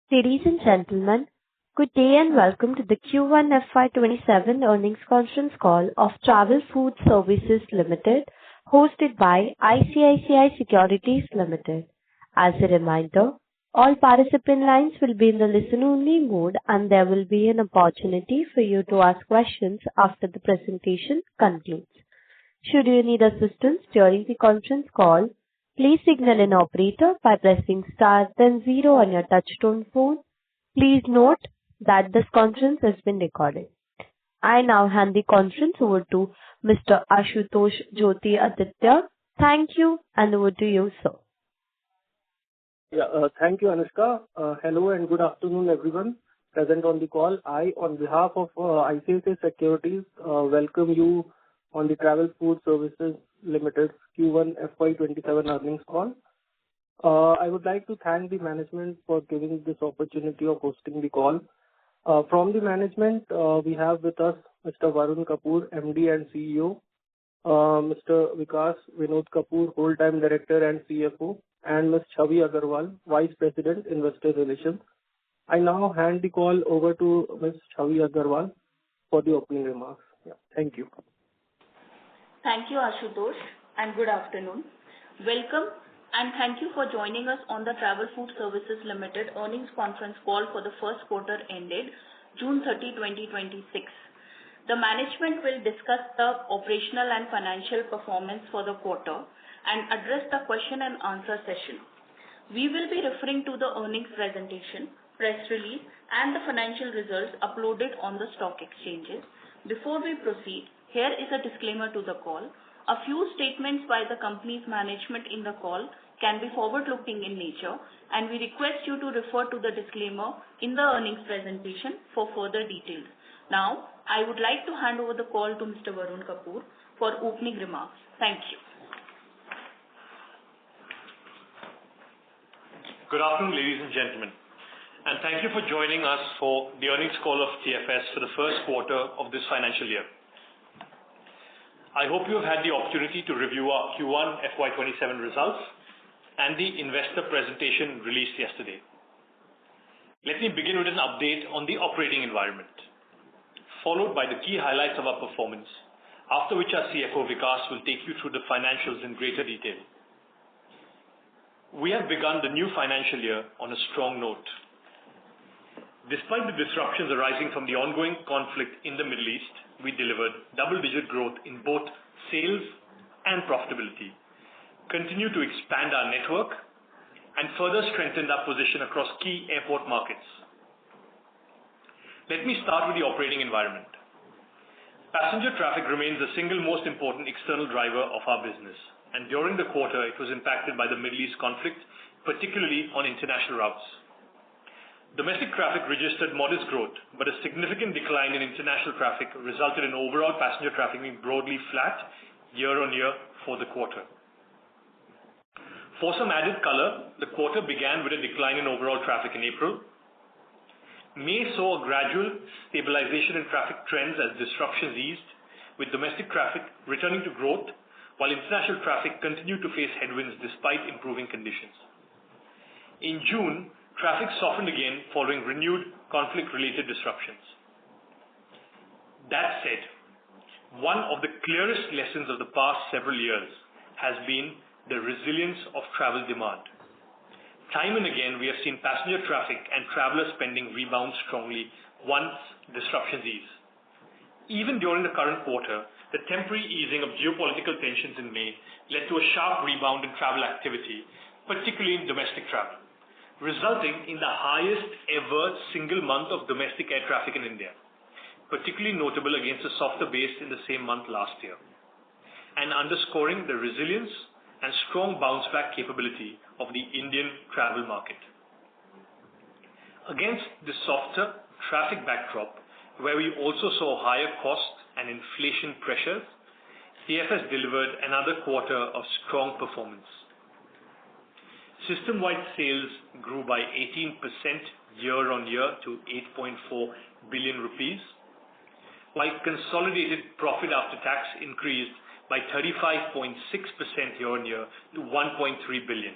Ladies and gentlemen, good day and welcome to the Q1FY27 earnings conference call of Food Services Ltd, hosted by ICICI Securities Limited. As a reminder, all participant lines will be in the listen-only mode, and there will be an opportunity for you to ask questions after the presentation concludes. Should you need assistance during the conference call, please signal an operator by pressing star then 0 on your touchtone phone. Please note that this conference has been recorded. I now hand the conference over to Mr. Ashutosh Jyoti Aditya. Thank you, and over to you, sir. Thank you, Anushka. Hello and good afternoon, everyone present on the call. I, on behalf of ICICI Securities, welcome you on the Food Services Ltd Q1FY27 earnings call. I would like to thank the management for giving this opportunity of hosting the call. From the management, we have with us Mr. Varun Kapoor, MD and CEO, Mr. Vikas Vinod Kapoor, Whole-Time Director and CFO, and Ms. Chhavi Agarwal, Vice President, Investor Relations. I now hand the call over to Ms. Chhavi Agarwal for the opening remarks. Thank you. Thank you, Ashutosh, and good afternoon. Welcome and thank you for joining us on the Food Services Ltd earnings conference call for the first quarter ended June 30, 2026. The management will discuss the operational and financial performance for the quarter and address the question and answer session. We will be referring to the earnings presentation, press release, and the financial results uploaded on the stock exchanges. Before we proceed, here is a disclaimer to the call. A few statements by the company's management in the call can be forward-looking in nature, and we request you to refer to the disclaimer in the earnings presentation for further details. Now, I would like to hand over the call to Mr. Varun Kapoor for opening remarks. Thank you. Good afternoon, ladies and gentlemen, and thank you for joining us for the earnings call of TFS for the first quarter of this financial year. I hope you have had the opportunity to review our Q1 FY27 results and the investor presentation released yesterday. Let me begin with an update on the operating environment, followed by the key highlights of our performance, after which our CFO Vikas will take you through the financials in greater detail. We have begun the new financial year on a strong note. Despite the disruptions arising from the ongoing conflict in the Middle East, we delivered double-digit growth in both sales and profitability, continue to expand our network, and further strengthened our position across key airport markets. Let me start with the operating environment. Passenger traffic remains the single most important external driver of our business, and during the quarter it was impacted by the Middle East conflict, particularly on international routes. Domestic traffic registered modest growth, but a significant decline in international traffic resulted in overall passenger traffic being broadly flat year-on-year for the quarter. For some added color, the quarter began with a decline in overall traffic in April. May saw a gradual stabilization in traffic trends as disruptions eased, with domestic traffic returning to growth, while international traffic continued to face headwinds despite improving conditions. In June, traffic softened again following renewed conflict-related disruptions. That said, one of the clearest lessons of the past several years has been the resilience of travel demand. Time and again, we have seen passenger traffic and traveler spending rebound strongly once disruptions ease. Even during the current quarter, the temporary easing of geopolitical tensions in May led to a sharp rebound in travel activity, particularly in domestic travel, resulting in the highest ever single month of domestic air traffic in India, particularly notable against a softer base in the same month last year, and underscoring the resilience and strong bounce-back capability of the Indian travel market. Against this softer traffic backdrop, where we also saw higher costs and inflation pressures, TFS delivered another quarter of strong performance. System-wide sales grew by 18% year-on-year to 8.4 billion rupees, while consolidated profit after tax increased by 35.6% year-on-year to 1.3 billion.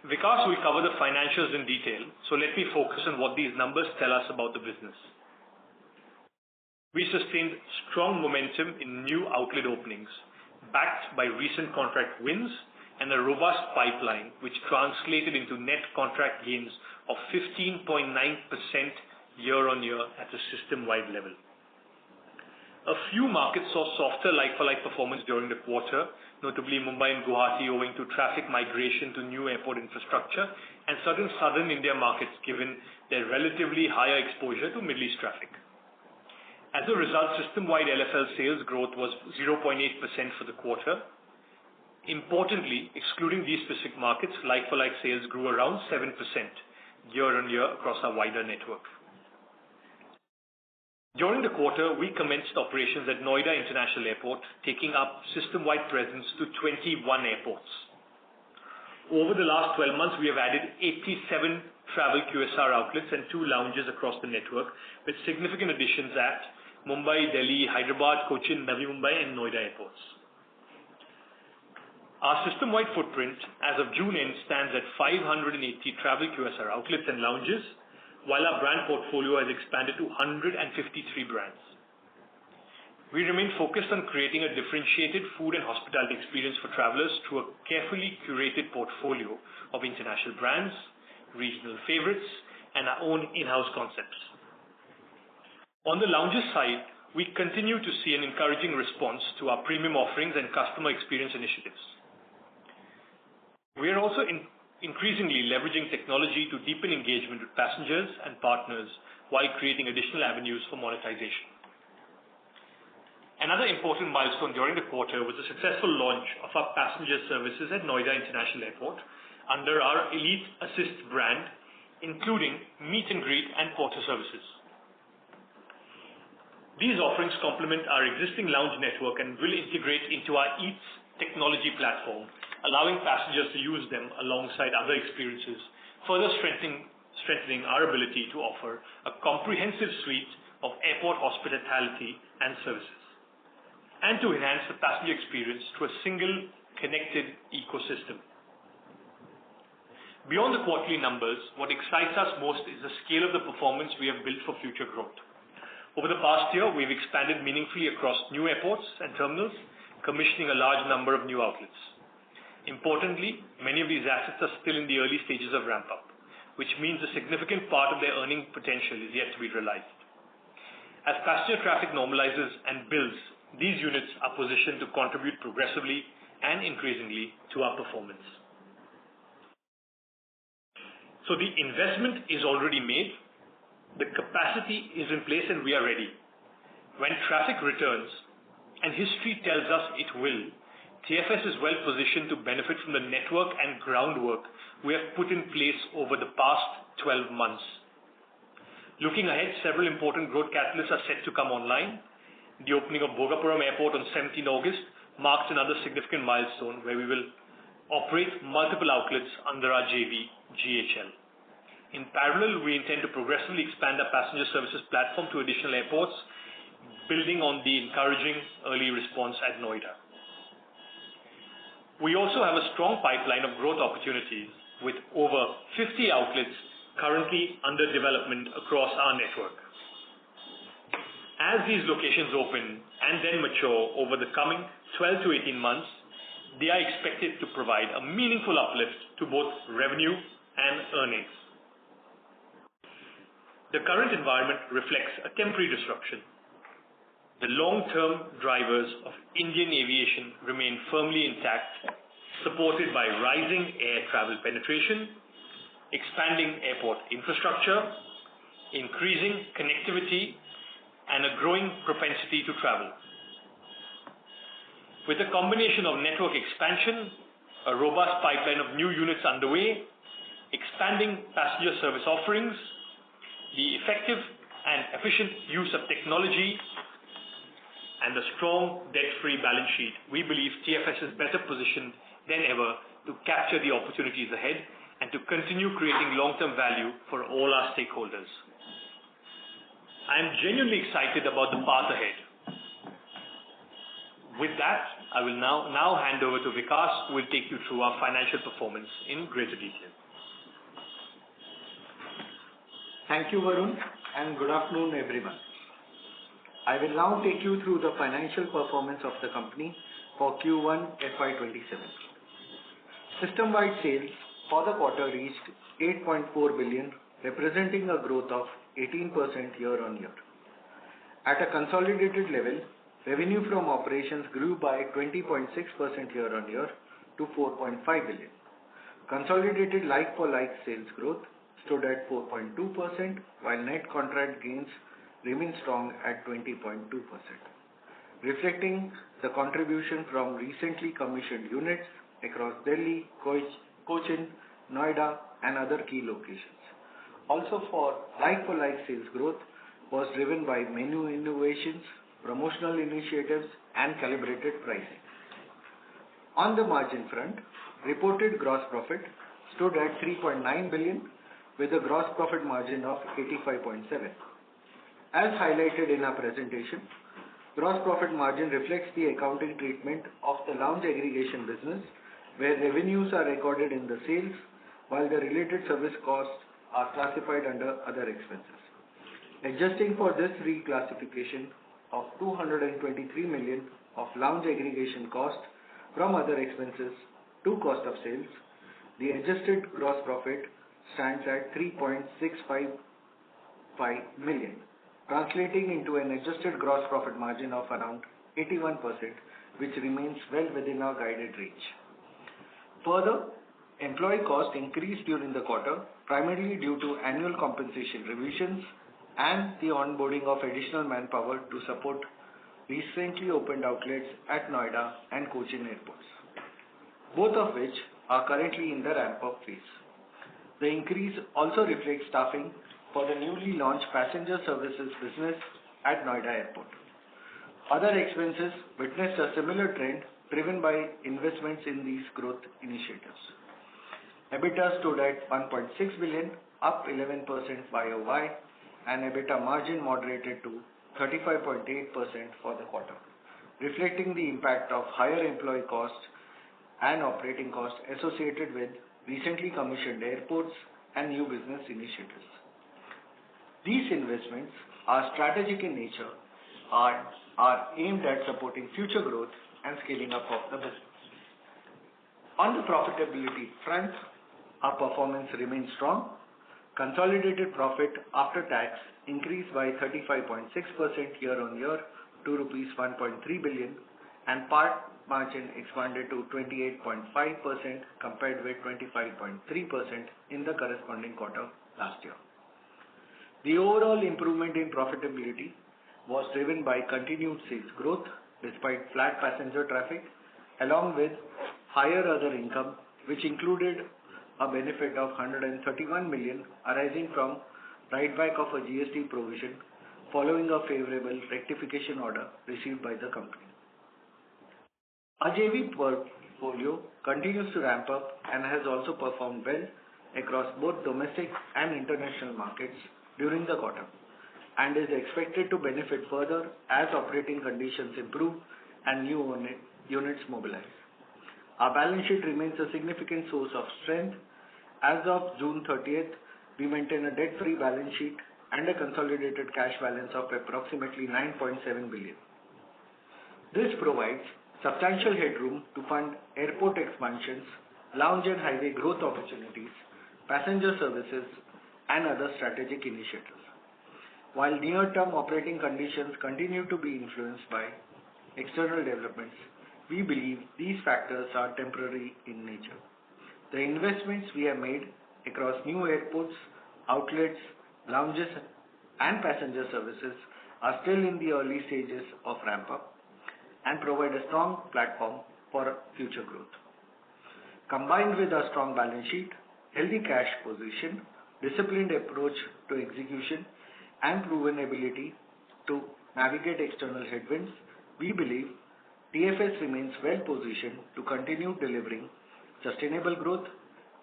Vikas will cover the financials in detail, so let me focus on what these numbers tell us about the business. We sustained strong momentum in new outlet openings, backed by recent contract wins and a robust pipeline, which translated into net contract gains of 15.9% year-on-year at a system-wide level. A few markets saw softer like-for-like performance during the quarter, notably Mumbai and Guwahati, owing to traffic migration to new airport infrastructure, and certain southern India markets given their relatively higher exposure to Middle East traffic. As a result, system-wide LFL sales growth was 0.8% for the quarter. Importantly, excluding these specific markets, like-for-like sales grew around 7% year-on-year across our wider network. During the quarter, we commenced operations at Noida International Airport, taking up system-wide presence to 21 airports. Over the last 12 months, we have added 87 travel QSR outlets and 2 lounges across the network, with significant additions at Mumbai, Delhi, Hyderabad, Cochin, Navi Mumbai and Noida airports. Our system-wide footprint as of June end stands at 580 travel QSR outlets and lounges, while our brand portfolio has expanded to 153 brands. We remain focused on creating a differentiated food and hospitality experience for travelers through a carefully curated portfolio of international brands, regional favorites, and our own in-house concepts. On the lounges side, we continue to see an encouraging response to our premium offerings and customer experience initiatives. We are also increasingly leveraging technology to deepen engagement with passengers and partners while creating additional avenues for monetization. Another important milestone during the quarter was the successful launch of our passenger services at Noida International Airport under our Elite Assist brand, including meet and greet and porter services. These offerings complement our existing lounge network and will integrate into our Eats technology platform, allowing passengers to use them alongside other experiences, further strengthening our ability to offer a comprehensive suite of airport hospitality and services, and to enhance the passenger experience through a single connected ecosystem. Beyond the quarterly numbers, what excites us most is the scale of the performance we have built for future growth. Over the past year, we've expanded meaningfully across new airports and terminals, commissioning a large number of new outlets. Importantly, many of these assets are still in the early stages of ramp-up, which means a significant part of their earning potential is yet to be realized. As passenger traffic normalizes and builds, these units are positioned to contribute progressively and increasingly to our performance. So the investment is already made, the capacity is in place, and we are ready. When traffic returns, and history tells us it will, TFS is well positioned to benefit from the network and groundwork we have put in place over the past 12 months. Looking ahead, several important growth catalysts are set to come online. The opening of Bhogapuram Airport on 17 August marks another significant milestone where we will operate multiple outlets under our JV, GHL. In parallel, we intend to progressively expand our passenger services platform to additional airports, building on the encouraging early response at Noida. We also have a strong pipeline of growth opportunities with over 50 outlets currently under development across our network. As these locations open and then mature over the coming 12 to 18 months, they are expected to provide a meaningful uplift to both revenue and earnings. The current environment reflects a temporary disruption. The long-term drivers of Indian aviation remain firmly intact, supported by rising air travel penetration, expanding airport infrastructure, increasing connectivity, and a growing propensity to travel. With a combination of network expansion, a robust pipeline of new units underway, expanding passenger service offerings, the effective and efficient use of technology, and a strong debt-free balance sheet, we believe TFS is better positioned than ever to capture the opportunities ahead and to continue creating long-term value for all our stakeholders. I am genuinely excited about the path ahead. With that, I will now hand over to Vikas, who will take you through our financial performance in greater detail. Thank you, Varun, and good afternoon, everyone. I will now take you through the financial performance of the company for Q1FY27. System-wide sales for the quarter reached 8.4 billion, representing a growth of 18% year-on-year. At a consolidated level, revenue from operations grew by 20.6% year-on-year to 4.5 billion. Consolidated like-for-like sales growth stood at 4.2%, while net contract gains remained strong at 20.2%, reflecting the contribution from recently commissioned units across Delhi, Cochin, Noida, and other key locations. Also, for like-for-like sales growth was driven by menu innovations, promotional initiatives, and calibrated pricing. On the margin front, reported gross profit stood at 3.9 billion with a gross profit margin of 85.7. As highlighted in our presentation, gross profit margin reflects the accounting treatment of the lounge aggregation business, where revenues are recorded in the sales while the related service costs are classified under other expenses. Adjusting for this reclassification of 223 million of lounge aggregation cost from other expenses to cost of sales, the adjusted gross profit stands at 3.655 million, translating into an adjusted gross profit margin of around 81%, which remains well within our guided range. Further, employee cost increased during the quarter, primarily due to annual compensation revisions and the onboarding of additional manpower to support recently opened outlets at Noida and Cochin airports, both of which are currently in the ramp-up phase. The increase also reflects staffing for the newly launched passenger services business at Noida Airport. Other expenses witnessed a similar trend driven by investments in these growth initiatives. EBITDA stood at 1.6 billion, up 11% YOY, and EBITDA margin moderated to 35.8% for the quarter, reflecting the impact of higher employee costs and operating costs associated with recently commissioned airports and new business initiatives. These investments are strategic in nature and are aimed at supporting future growth and scaling up of the business. On the profitability front, our performance remains strong. Consolidated profit after tax increased by 35.6% year-on-year to rupees 1.3 billion, and PAT margin expanded to 28.5% compared with 25.3% in the corresponding quarter last year. The overall improvement in profitability was driven by continued sales growth despite flat passenger traffic, along with higher other income, which included a benefit of 131 million arising from write-back of a GST provision following a favorable rectification order received by the company. Our JV portfolio continues to ramp up and has also performed well across both domestic and international markets during the quarter, and is expected to benefit further as operating conditions improve and new units mobilize. Our balance sheet remains a significant source of strength. As of June 30th, we maintain a debt-free balance sheet and a consolidated cash balance of approximately 9.7 billion. This provides substantial headroom to fund airport expansions, lounge and highway growth opportunities, passenger services, and other strategic initiatives. While near-term operating conditions continue to be influenced by external developments, we believe these factors are temporary in nature. The investments we have made across new airports, outlets, lounges, and passenger services are still in the early stages of ramp-up and provide a strong platform for future growth. Combined with a strong balance sheet, healthy cash position, disciplined approach to execution, and proven ability to navigate external headwinds, we believe TFS remains well positioned to continue delivering sustainable growth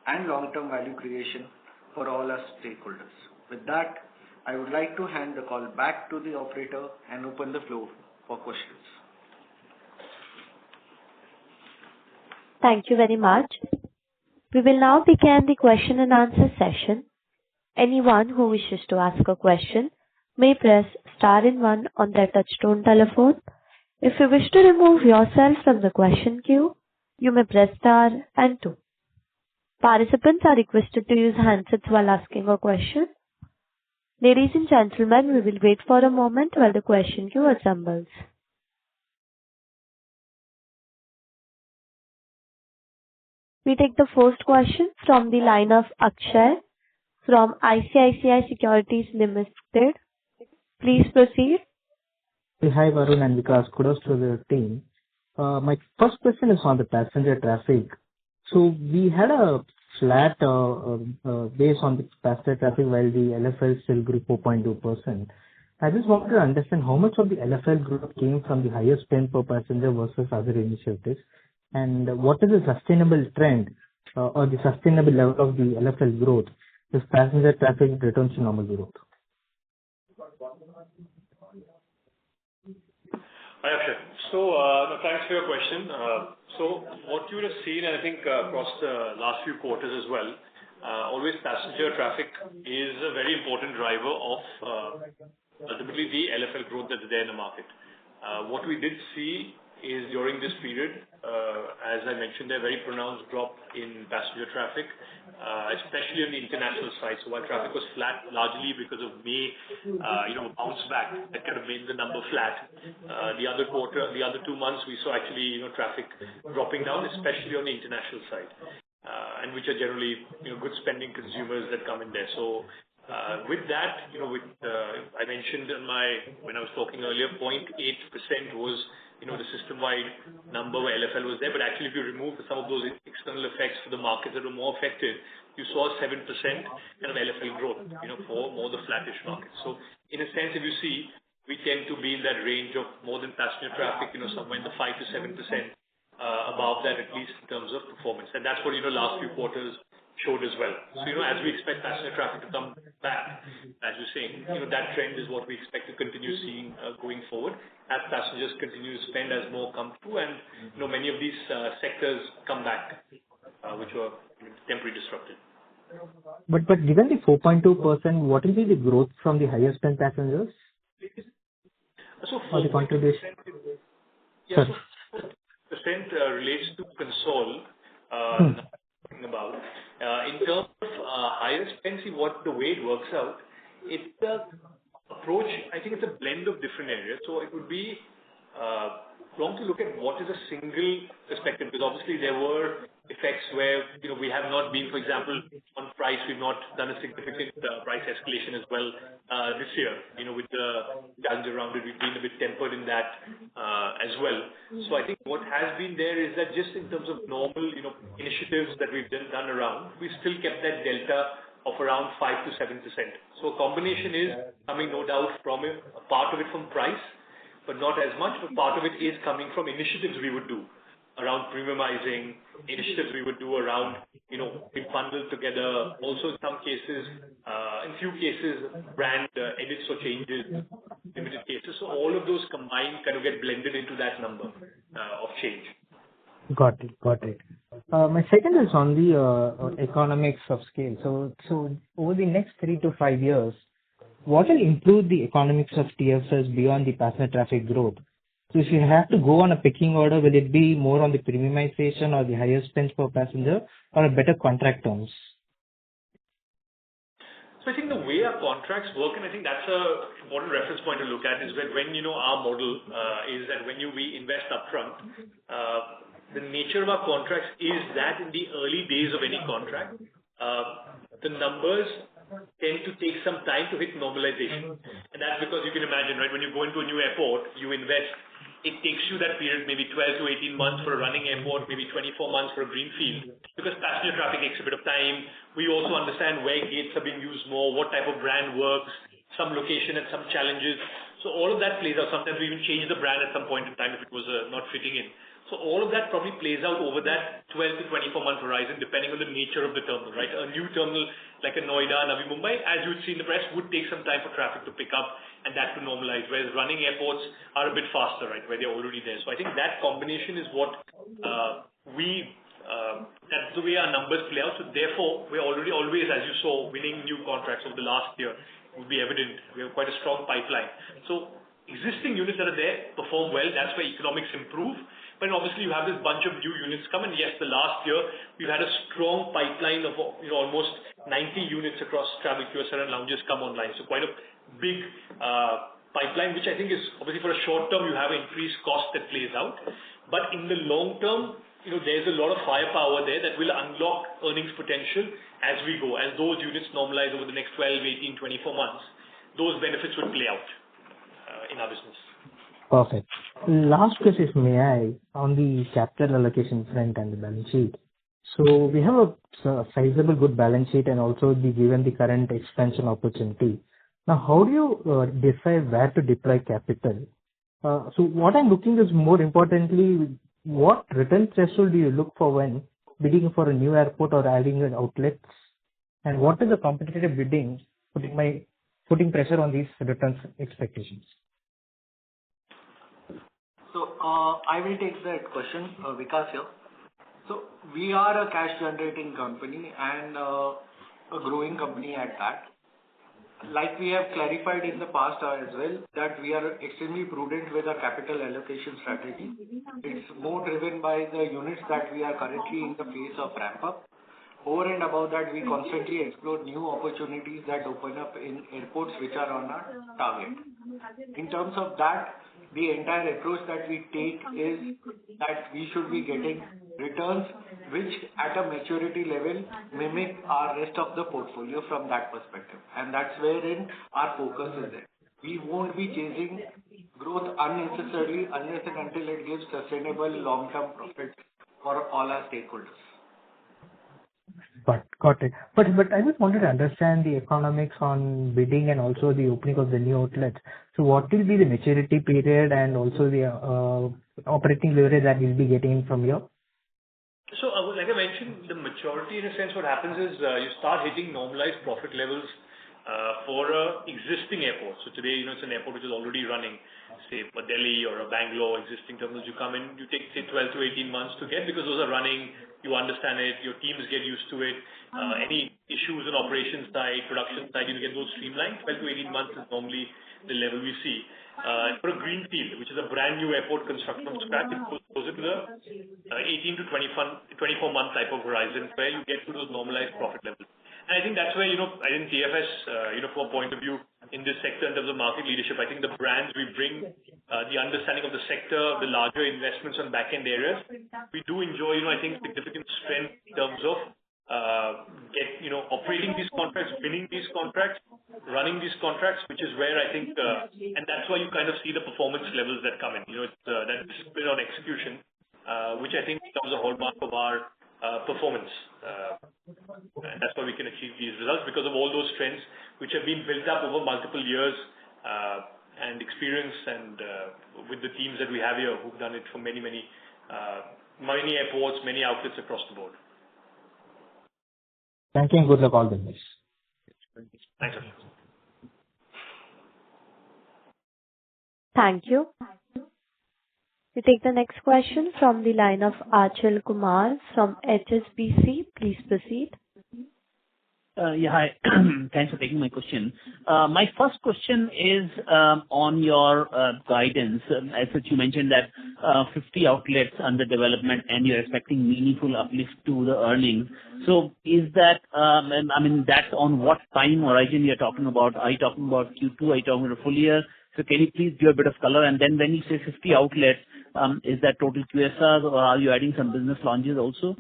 and long-term value creation for all our stakeholders. With that, I would like to hand the call back to the operator and open the floor for questions. Thank you very much. We will now begin the question and answer session. Anyone who wishes to ask a question may press star and one on their touchtone telephone. If you wish to remove yourself from the question queue, you may press star and two. Participants are requested to use handsets while asking a question. Ladies and gentlemen, we will wait for a moment while the question queue assembles. We take the first question from the line of Akshay from ICICI Securities Limited. Please proceed. Hi, Varun and Vikas. Kudos to the team. My first question is on the passenger traffic. So we had a flat base on the passenger traffic while the LFL still grew 4.2%. I just wanted to understand how much of the LFL growth came from the higher spend per passenger versus other initiatives, and what is the sustainable trend or the sustainable level of the LFL growth if passenger traffic returns to normal growth? Hi, Akshay. So, thanks for your question. So what you would have seen, and I think across the last few quarters as well, always passenger traffic is a very important driver of ultimately the LFL growth that's there in the market. What we did see is during this period, as I mentioned, a very pronounced drop in passenger traffic, especially on the international side. So while traffic was flat, largely because of May, bounce back that kind of made the number flat. The other 2 months, we saw actually traffic dropping down, especially on the international side, and which are generally good spending consumers that come in there. So with that, I mentioned when I was talking earlier, 0.8% was the system-wide number where LFL was there. But actually, if you remove some of those external effects for the markets that were more affected, you saw 7% kind of LFL growth, for more the flattish markets. So in a sense, if you see, we tend to be in that range of more than passenger traffic, somewhere in the 5 to 7% above that, at least in terms of performance. And that's what, last few quarters showed as well. So, as we expect passenger traffic to come back, as you're saying, that trend is what we expect to continue seeing going forward as passengers continue to spend, as more come through, and many of these sectors come back, which were temporarily disrupted. But given the 4.2%, what will be the growth from the higher spend passengers? So or the contribution? Yeah, so 4% relates to Concall. About. In terms of higher spend, see what the way it works out, it's the approach, I think it's a blend of different areas. So it would be wrong to look at what is a single perspective, because obviously there were effects where we have not been, for example, on price, we've not done a significant price escalation as well this year. With the challenge around it, we've been a bit tempered in that as well. So I think what has been there is that just in terms of normal initiatives that we've done around, we've still kept that delta of around 5 to 7%. So a combination is coming, no doubt, from a part of it from price, but not as much. But part of it is coming from initiatives we would do around premiumizing, initiatives we would do around, we bundle together. Also, in some cases, in few cases, brand edits or changes, limited cases. So all of those combined kind of get blended into that number of change. Got it. My second is on the economics of scale. So over the next 3 to 5 years, what will improve the economics of TFS beyond the passenger traffic growth? So if you have to go on a picking order, will it be more on the premiumization or the higher spends per passenger or a better contract terms? So I think the way our contracts work, and I think that's an important reference point to look at, is when our model is that when we invest upfront, the nature of our contracts is that in the early days of any contract, the numbers tend to take some time to hit normalization. And that's because you can imagine, right, when you go into a new airport, you invest, it takes you that period, maybe 12 to 18 months for a running airport, maybe 24 months for a greenfield, because passenger traffic takes a bit of time. We also understand where gates are being used more, what type of brand works, some location and some challenges. So all of that plays out. Sometimes we even change the brand at some point in time if it was not fitting in. So all of that probably plays out over that 12 to 24 month horizon, depending on the nature of the terminal, right? A new terminal like a Noida, Navi Mumbai, as you would see in the press, would take some time for traffic to pick up and that to normalize, whereas running airports are a bit faster, right, where they're already there. So I think that combination is what we That's the way our numbers play out. So therefore, we're already always, as you saw, winning new contracts over the last year would be evident. We have quite a strong pipeline. So existing units that are there perform well. That's where economics improve. But obviously, you have this bunch of new units come, and yes, the last year we've had a strong pipeline of almost 90 units across travel, QSR, and lounges come online. So quite a big pipeline, which I think is obviously for a short term you have an increased cost that plays out. But in the long term, there's a lot of firepower there that will unlock earnings potential as we go. As those units normalize over the next 12, 18, 24 months, those benefits would play out in our business. Perfect. Last question, may I, on the capital allocation front and the balance sheet. So we have a sizable good balance sheet and also given the current expansion opportunity. Now, how do you decide where to deploy capital? So what I'm looking is more importantly, what return threshold do you look for when bidding for a new airport or adding an outlets? And what is the competitive bidding putting pressure on these returns expectations? So I will take that question, Vikas here. So we are a cash generating company and a growing company at that. Like we have clarified in the past as well, that we are extremely prudent with our capital allocation strategy. It's more driven by the units that we are currently in the phase of ramp up. Over and above that, we constantly explore new opportunities that open up in airports which are on our target. In terms of that, the entire approach that we take is that we should be getting returns which at a maturity level mimic our rest of the portfolio from that perspective. And that's wherein our focus is there. We won't be chasing growth unnecessarily unless and until it gives sustainable long-term profits for all our stakeholders. Got it. But I just wanted to understand the economics on bidding and also the opening of the new outlets. So what will be the maturity period and also the operating leverage that we'll be getting from here? So like I mentioned, the maturity in a sense what happens is you start hitting normalized profit levels for existing airports. So today, it's an airport which is already running, say, a Delhi or a Bangalore, existing terminals. You come in, you take, say, 12 to 18 months to get because those are running, you understand it, your teams get used to it. Any issues on operations side, production side, you get those streamlined. 12 to 18 months is normally the level we see. For a greenfield, which is a brand new airport construction from scratch, it goes into the 18 to 24 month type of horizon where you get to those normalized profit levels. And I think that's where, I think TFS, from a point of view in this sector in terms of market leadership, I think the brands we bring, the understanding of the sector, the larger investments on back-end areas, we do enjoy, I think, significant strength in terms of operating these contracts, winning these contracts, running these contracts, which is where I think, and that's why you kind of see the performance levels that come in. It's that discipline on execution, which I think becomes a hallmark of our performance. And that's why we can achieve these results because of all those strengths which have been built up over multiple years and experience and with the teams that we have here who've done it for many airports, many outlets across the board. Thank you and good luck all the best. Thanks. Thank you. We take the next question from the line of Achal Kumar from HSBC. Please proceed. Hi. Thanks for taking my question. My first question is on your guidance. As you mentioned that 50 outlets under development and you're expecting meaningful uplift to the earnings. So is that, that's on what time horizon you're talking about? Are you talking about Q2? Are you talking about a full year? So can you please give a bit of color? And then when you say 50 outlets, is that total QSRs or are you adding some business launches also?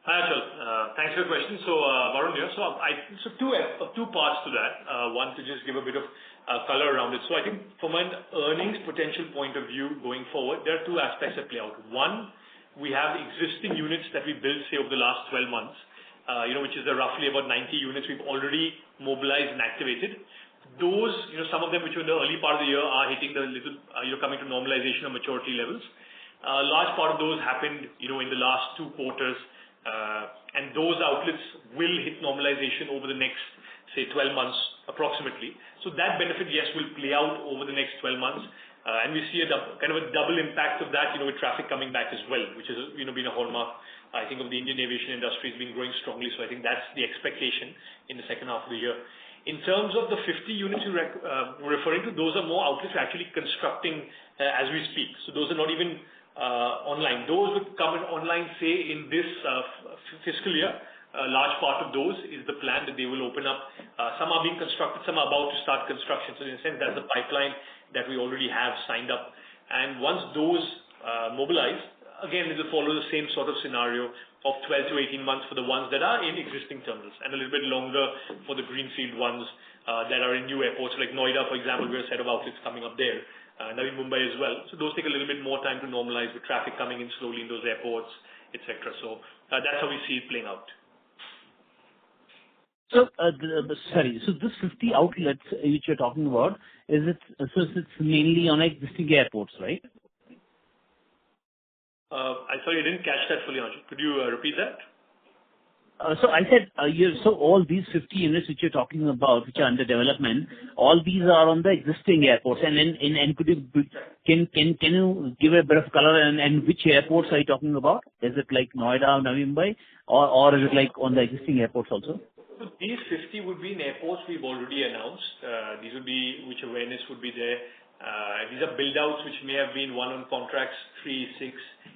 Hi, Achal. Thanks for your question. So, Varun here. So two parts to that. One, to just give a bit of color around it. So I think from an earnings potential point of view going forward, there are two aspects that play out. One, we have existing units that we built, say, over the last 12 months, which is roughly about 90 units we've already mobilized and activated. Those, some of them which were in the early part of the year are hitting the little, coming to normalization of maturity levels. A large part of those happened, in the last 2 quarters. And those outlets will hit normalization over the next, say, 12 months approximately. So that benefit, yes, will play out over the next 12 months. And we see kind of a double impact of that, with traffic coming back as well, which has, been a hallmark, I think, of the Indian aviation industry has been growing strongly. So I think that's the expectation in the second half of the year. In terms of the 50 units you're referring to, those are more outlets we're actually constructing as we speak. So those are not even online. Those would come in online, say, in this fiscal year. A large part of those is the plan that they will open up. Some are being constructed, some are about to start construction. So in a sense, that's the pipeline that we already have signed up. And once those mobilize, again, it will follow the same sort of scenario of 12 to 18 months for the ones that are in existing terminals, and a little bit longer for the greenfield ones that are in new airports, like Noida, for example. We have a set of outlets coming up there, Navi Mumbai as well. So those take a little bit more time to normalize with traffic coming in slowly in those airports, etc. So that's how we see it playing out. So, so this 50 outlets which you're talking about, it's mainly on existing airports, right? I'm sorry, I didn't catch that fully, Anju. Could you repeat that? So I said, so all these 50 units which you're talking about, which are under development, all these are on the existing airports. And could you can you give a bit of color and which airports are you talking about? Is it like Noida, Navi Mumbai, or is it like on the existing airports also? So these 50 would be in airports we've already announced. These would be which awareness would be there. These are build-outs which may have been won on contracts 3, 6,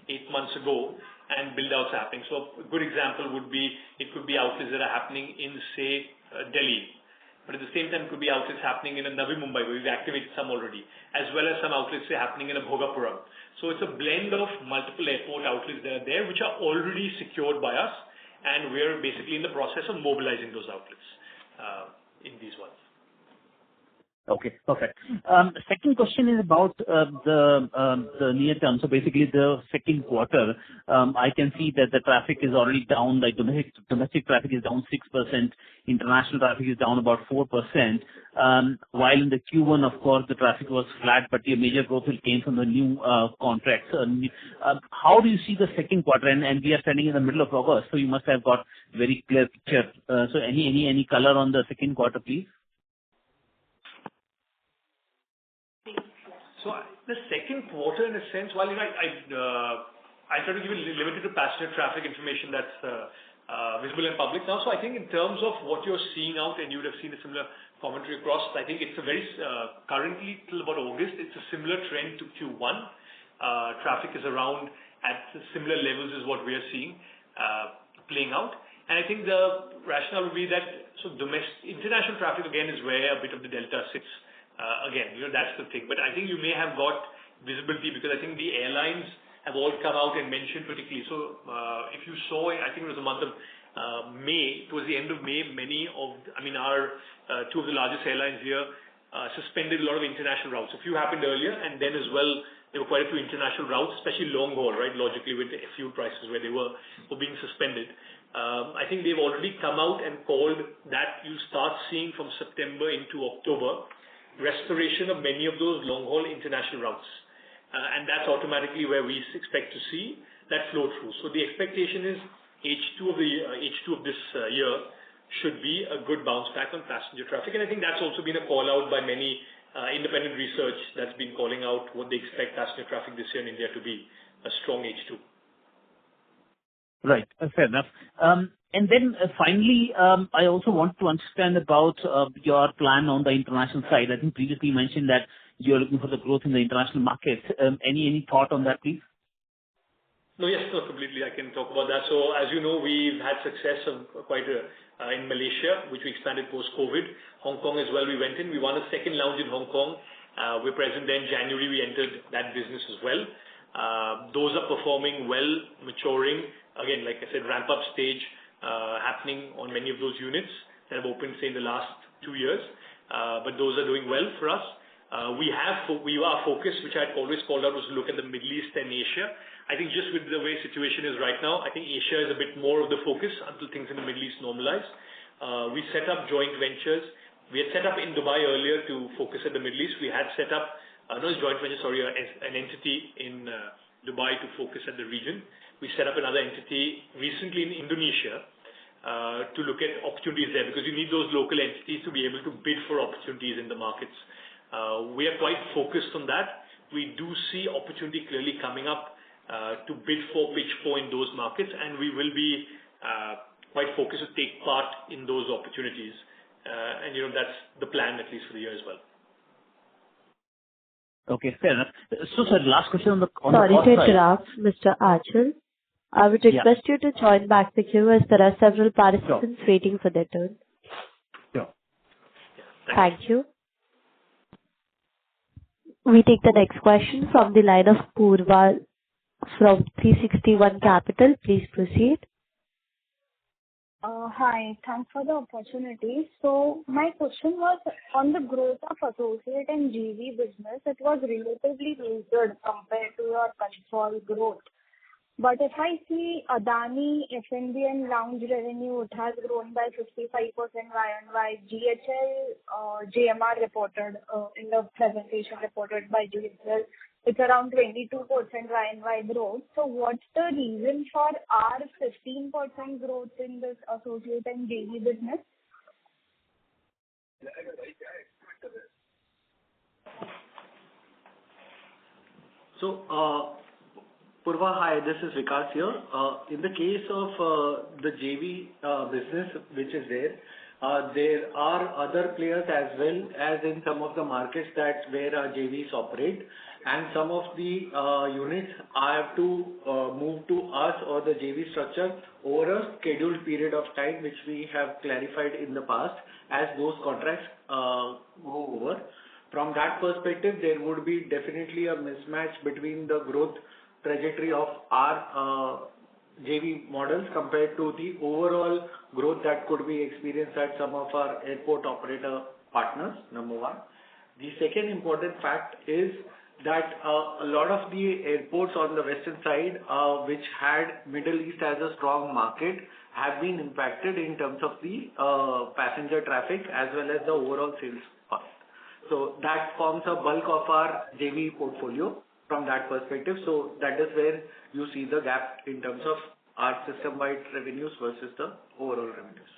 8 months ago, and build-outs happening. So a good example would be, it could be outlets that are happening in, say, Delhi. But at the same time, it could be outlets happening in a Navi Mumbai, where we've activated some already, as well as some outlets, say, happening in a Bhogapuram. So it's a blend of multiple airport outlets that are there, which are already secured by us, and we're basically in the process of mobilizing those outlets in these ones. Okay, perfect. Second question is about the near term. So basically the second quarter, I can see that the traffic is already down, like domestic traffic is down 6%, international traffic is down about 4%, while in the Q1, of course, the traffic was flat, but the major growth came from the new contracts. How do you see the second quarter? And we are standing in the middle of August, so you must have got very clear picture. So any color on the second quarter, please? So the second quarter, in a sense, while I try to give you limited to passenger traffic information that's visible in public now. So I think in terms of what you're seeing out, and you would have seen a similar commentary across, I think it's a very, currently till about August, it's a similar trend to Q1. Traffic is around at similar levels as what we are seeing playing out. And I think the rationale would be that, so international traffic again is where a bit of the delta sits. Again, that's the thing. But I think you may have got visibility because I think the airlines have all come out and mentioned particularly. So if you saw, I think it was the month of May, towards the end of May, our two of the largest airlines here suspended a lot of international routes. A few happened earlier, and then as well, there were quite a few international routes, especially long haul, right, logically with the fuel prices where they were being suspended. I think they've already come out and called that you start seeing from September into October restoration of many of those long-haul international routes. And that's automatically where we expect to see that flow through. So the expectation is H2 of this year should be a good bounce back on passenger traffic. And I think that's also been a call out by many independent research that's been calling out what they expect passenger traffic this year in India to be a strong H2. Right. Fair enough. And then finally, I also want to understand about your plan on the international side. I think previously you mentioned that you're looking for the growth in the international markets. Any thought on that, please? No, yes, no, completely. I can talk about that. So as you know, we've had success in Malaysia, which we expanded post-COVID. Hong Kong as well, we went in. We won a second lounge in Hong Kong. We're present there in January. We entered that business as well. Those are performing well, maturing. Again, like I said, ramp-up stage happening on many of those units that have opened, say, in the last 2 years. But those are doing well for us. We are focused, which I had always called out, was to look at the Middle East and Asia. I think just with the way situation is right now, I think Asia is a bit more of the focus until things in the Middle East normalize. We set up joint ventures. We had set up in Dubai earlier to focus at the Middle East. We had set up, not a joint venture, sorry, an entity in Dubai to focus at the region. We set up another entity recently in Indonesia to look at opportunities there, because you need those local entities to be able to bid for opportunities in the markets. We are quite focused on that. we do see opportunity clearly coming up to bid for, pitch for in those markets, and we will be quite focused to take part in those opportunities. And that's the plan, at least for the year as well. Okay, fair enough. So, sir, last question on the Sorry cost to side. interrupt, Mr. Achal. I would request you to join back the queue as there are several participants waiting for their turn. Sure. Thank you. We take the next question from the line of Purva from 361 Capital. Please proceed. Hi, thanks for the opportunity. So my question was on the growth of associate and GV business. It was relatively muted compared to your consolidated growth. But if I see Adani, F&B and lounge revenue, it has grown by 55% Y-on-Y. GHL, JMR reported in the presentation reported by GHL, it's around 22% Y-on-Y growth. So what's the reason for our 15% growth in this associate and JV business? So, Purva, hi, this is Vikas here. In the case of the JV business which is there are other players as well as in some of the markets where our JVs operate, and some of the units have to move to us or the JV structure over a scheduled period of time, which we have clarified in the past as those contracts go over. From that perspective, there would be definitely a mismatch between the growth trajectory of our JV models compared to the overall growth that could be experienced at some of our airport operator partners, number one. The second important fact is that a lot of the airports on the western side, which had Middle East as a strong market, have been impacted in terms of the passenger traffic as well as the overall sales cost. So that forms a bulk of our JV portfolio from that perspective. So that is where you see the gap in terms of our system-wide revenues versus the overall revenues.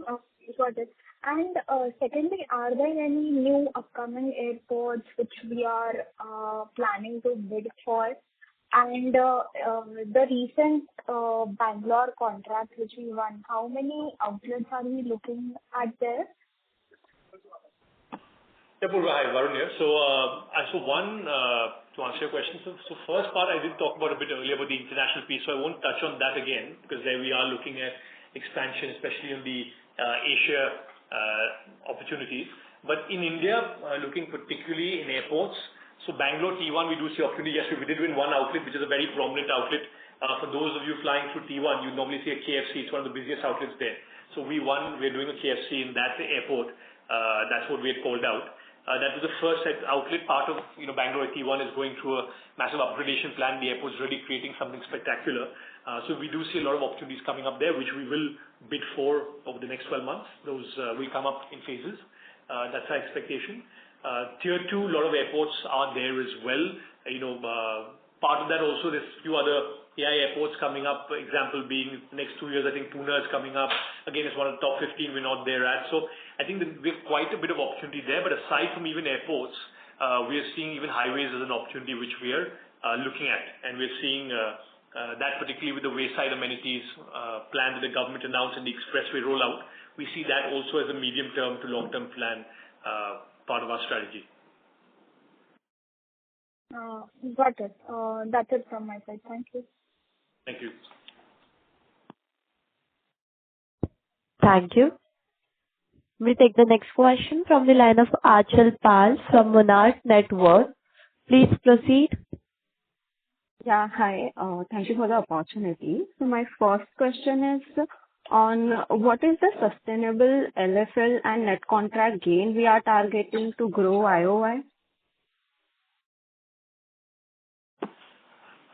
Okay, got it. And secondly, are there any new upcoming airports which we are planning to bid for? And the recent Bangalore contract which we won, how many outlets are we looking at there? Yeah, Purva, hi, Varun here. So, to answer your question, so first part I did talk about a bit earlier about the international piece, so I won't touch on that again because there we are looking at expansion, especially in the Asia opportunities. But in India, looking particularly in airports, so Bangalore T1, we do see opportunity. Yes, we did win one outlet, which is a very prominent outlet. For those of you flying through T1, you normally see a KFC. It's one of the busiest outlets there. So we won. We're doing a KFC in that airport. That's what we had called out. That was the first outlet. Part of Bangalore T1 is going through a massive upgradation plan. The airport's really creating something spectacular. So we do see a lot of opportunities coming up there, which we will bid for over the next 12 months. Those will come up in phases. That's our expectation. Tier 2, a lot of airports are there as well. Part of that also, there's a few other AI airports coming up. Example being next 2 years, I think Pune is coming up. Again, it's one of the top 15 we're not there at. So I think that we have quite a bit of opportunity there. But aside from even airports, we are seeing even highways as an opportunity which we are looking at. And we're seeing that particularly with the wayside amenities plan that the government announced in the expressway rollout. We see that also as a medium-term to long-term plan part of our strategy. Got it. That's it from my side. Thank you. Thank you. Thank you. We take the next question from the line of Achal Pal from Monarch Network. Please proceed. Yeah, hi. Thank you for the opportunity. So my first question is on what is the sustainable LFL and net contract gain we are targeting to grow IOI?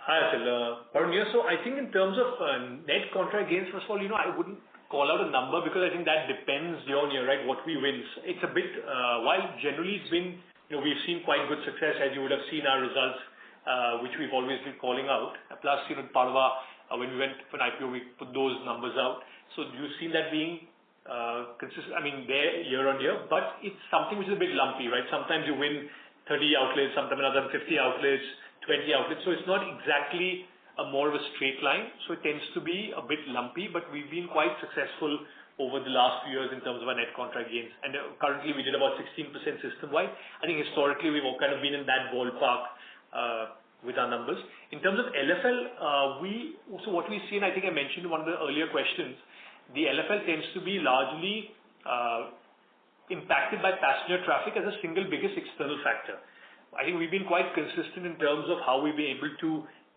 Hi, Achal. Varun here. So I think in terms of net contract gains, first of all, I wouldn't call out a number because I think that depends year on year, right, what we win. It's a bit, while generally it's been, we've seen quite good success, as you would have seen our results, which we've always been calling out. Plus, part of our, when we went for an IPO, we put those numbers out. So you've seen that being consistent, there year on year, but it's something which is a bit lumpy, right? Sometimes you win 30 outlets, sometimes another 50 outlets, 20 outlets. So it's not exactly more of a straight line. So it tends to be a bit lumpy, but we've been quite successful over the last few years in terms of our net contract gains. And currently we did about 16% system-wide. I think historically we've all kind of been in that ballpark with our numbers. In terms of LFL, what we see, and I think I mentioned in one of the earlier questions, the LFL tends to be largely impacted by passenger traffic as a single biggest external factor. I think we've been quite consistent in terms of how we've been able to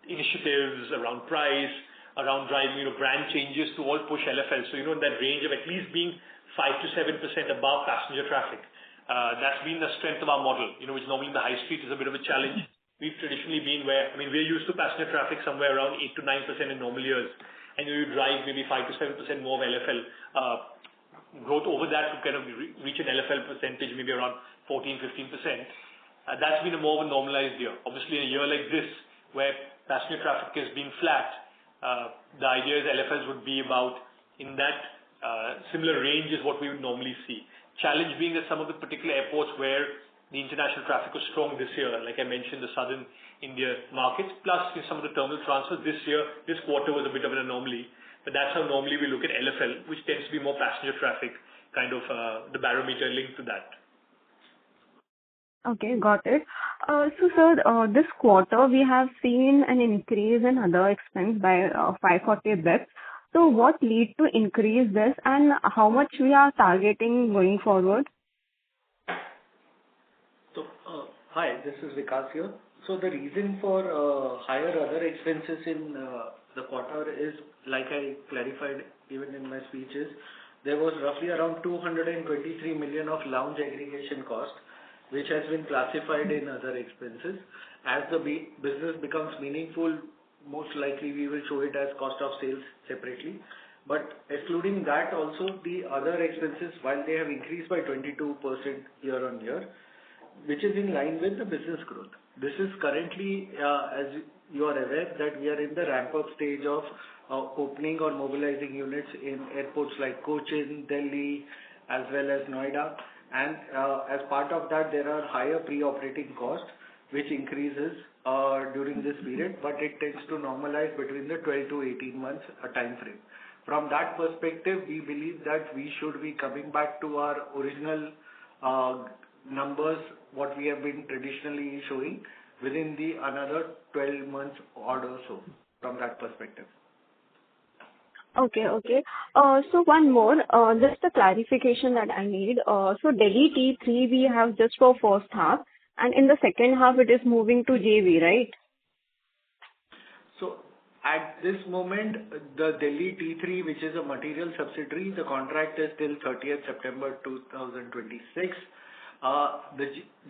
initiatives around price, around driving, brand changes to all push LFL. So, in that range of at least being 5 to 7% above passenger traffic. That's been the strength of our model, which normally in the high street is a bit of a challenge. We've traditionally been we're used to passenger traffic somewhere around 8 to 9% in normal years. And you drive maybe 5 to 7% more of LFL. Growth over that to kind of reach an LFL percentage, maybe around 14, 15%. That's been a more of a normalized year. Obviously, in a year like this, where passenger traffic has been flat, the idea is LFLs would be about in that similar range is what we would normally see. Challenge being that some of the particular airports where the international traffic was strong this year, like I mentioned, the southern India markets, plus in some of the terminal transfers this year, this quarter was a bit of an anomaly. But that's how normally we look at LFL, which tends to be more passenger traffic, kind of the barometer linked to that. Okay, got it. So, sir, this quarter we have seen an increase in other expense by 540 bps. So, what lead to increase this, and how much we are targeting going forward? So, hi, this is Vikas here. So, the reason for higher other expenses in the quarter is, like I clarified even in my speeches, there was roughly around 223 million of lounge aggregation cost, which has been classified in other expenses. As the business becomes meaningful, most likely we will show it as cost of sales separately. But excluding that also, the other expenses, while they have increased by 22% year on year, which is in line with the business growth. This is currently, as you are aware, that we are in the ramp-up stage of opening or mobilizing units in airports like Cochin, Delhi, as well as Noida. And as part of that, there are higher pre-operating costs, which increases during this period, but it tends to normalize between the 12 to 18 months time frame. From that perspective, we believe that we should be coming back to our original numbers, what we have been traditionally showing within the another 12 months or so from that perspective. Okay. So one more, just a clarification that I need. So Delhi T3 we have just for first half, and in the second half it is moving to JV, right? So at this moment, the Delhi T3, which is a material subsidiary, the contract is till 30th September 2026. The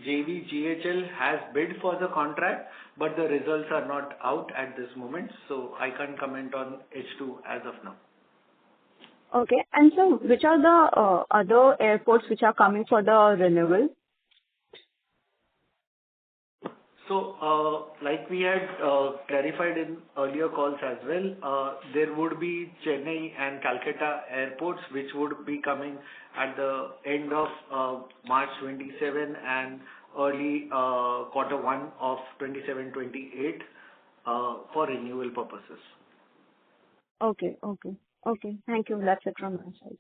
JV GHL has bid for the contract, but the results are not out at this moment, so I can't comment on H2 as of now. Okay, and so which are the other airports which are coming for the renewal? So, like we had clarified in earlier calls as well, there would be Chennai and Calcutta airports which would be coming at the end of March 27 and early quarter 1 of 27-28 for renewal purposes. Okay. Thank you. That's it from my side.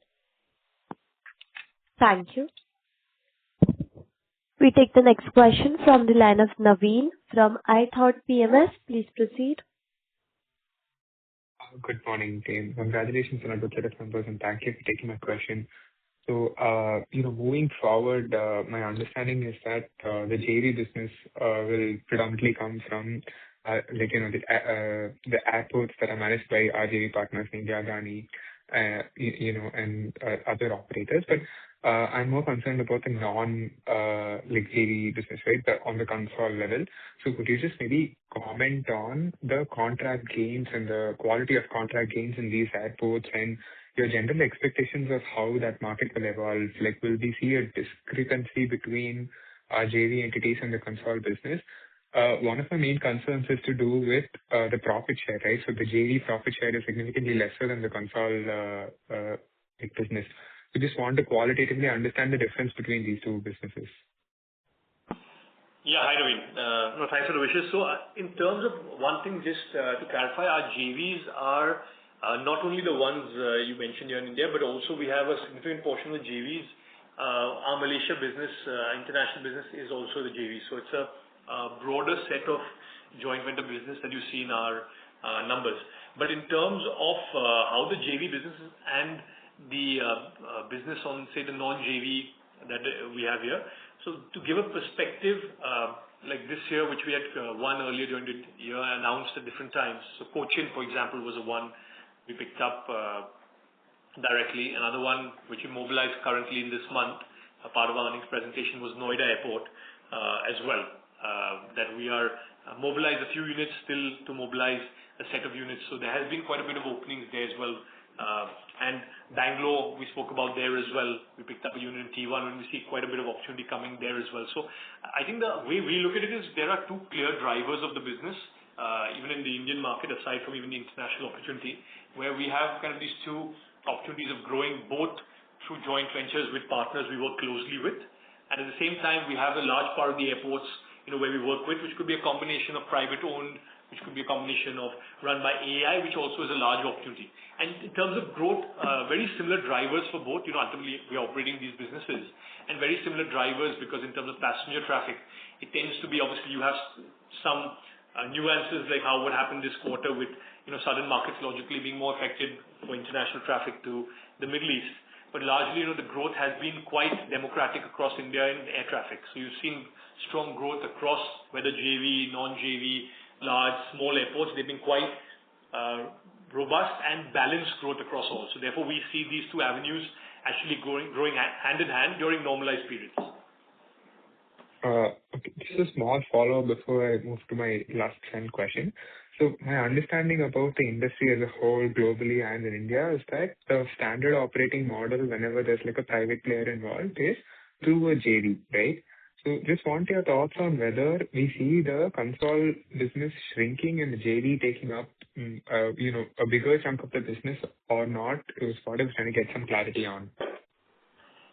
Thank you. We take the next question from the line of Naveen from iThought PMS. Please proceed. Good morning, team. Congratulations on a good set of numbers, and thank you for taking my question. So, moving forward, my understanding is that the JV business will predominantly come from the airports that are managed by our JV partners, India, Adani, and other operators. But I'm more concerned about the JV business, right, on the Concall level. So could you just maybe comment on the contract gains and the quality of contract gains in these airports and your general expectations of how that market will evolve? Like, will we see a discrepancy between our JV entities and the Concall business? One of my main concerns is to do with the profit share, right? So the JV profit share is significantly lesser than the Concall business. We just want to qualitatively understand the difference between these two businesses. Yeah, Hi, Naveen. No, thanks for the wishes. So, in terms of one thing, just to clarify, our JVs are not only the ones you mentioned here in India, but also we have a significant portion of the JVs. Our Malaysia business, international business, is also the JV. So, it's a broader set of joint venture business that you see in our numbers. But in terms of how the JV businesses and the business on, say, the non-JV that we have here. So to give a perspective, like this year, which we had won earlier during the year, announced at different times. So Cochin, for example, was a one we picked up directly. Another one which we mobilized currently in this month, a part of our earnings presentation, was Noida Airport as well. That we are mobilized a few units still to mobilize a set of units. So there has been quite a bit of openings there as well. And Bangalore, we spoke about there as well. We picked up a unit in T1 and we see quite a bit of opportunity coming there as well. So I think the way we look at it is there are two clear drivers of the business, even in the Indian market, aside from even the international opportunity, where we have kind of these two opportunities of growing both through joint ventures with partners we work closely with. And at the same time, we have a large part of the airports, where we work with, which could be a combination of private owned, which could be a combination of run by AI, which also is a large opportunity. And in terms of growth, very similar drivers for both. Ultimately, we are operating these businesses, and very similar drivers because in terms of passenger traffic, it tends to be obviously you have some nuances like how what happened this quarter with southern markets logically being more affected for international traffic to the Middle East. But largely, the growth has been quite democratic across India in air traffic. So you've seen strong growth across whether JV, non-JV, large, small airports. They've been quite robust and balanced growth across all. So therefore, we see these two avenues actually growing hand in hand during normalized periods. Okay. Just a small follow-up before I move to my last question. So my understanding about the industry as a whole globally and in India is that the standard operating model whenever there's like a private player involved is through a JV, right? So just want your thoughts on whether we see the Concall business shrinking and the JV taking up, a bigger chunk of the business or not, is what I was trying to get some clarity on.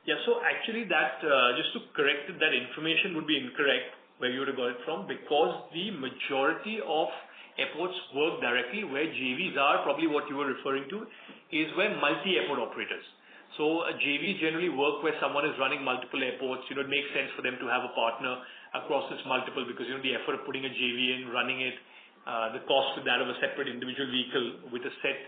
Yeah, so actually that, just to correct it, that information would be incorrect where you would have got it from, because the majority of airports work directly. Where JVs are, probably what you were referring to, is where multi-airport operators. So a JV generally work where someone is running multiple airports. It makes sense for them to have a partner across this multiple because the effort of putting a JV in, running it, the cost of that of a separate individual vehicle with a set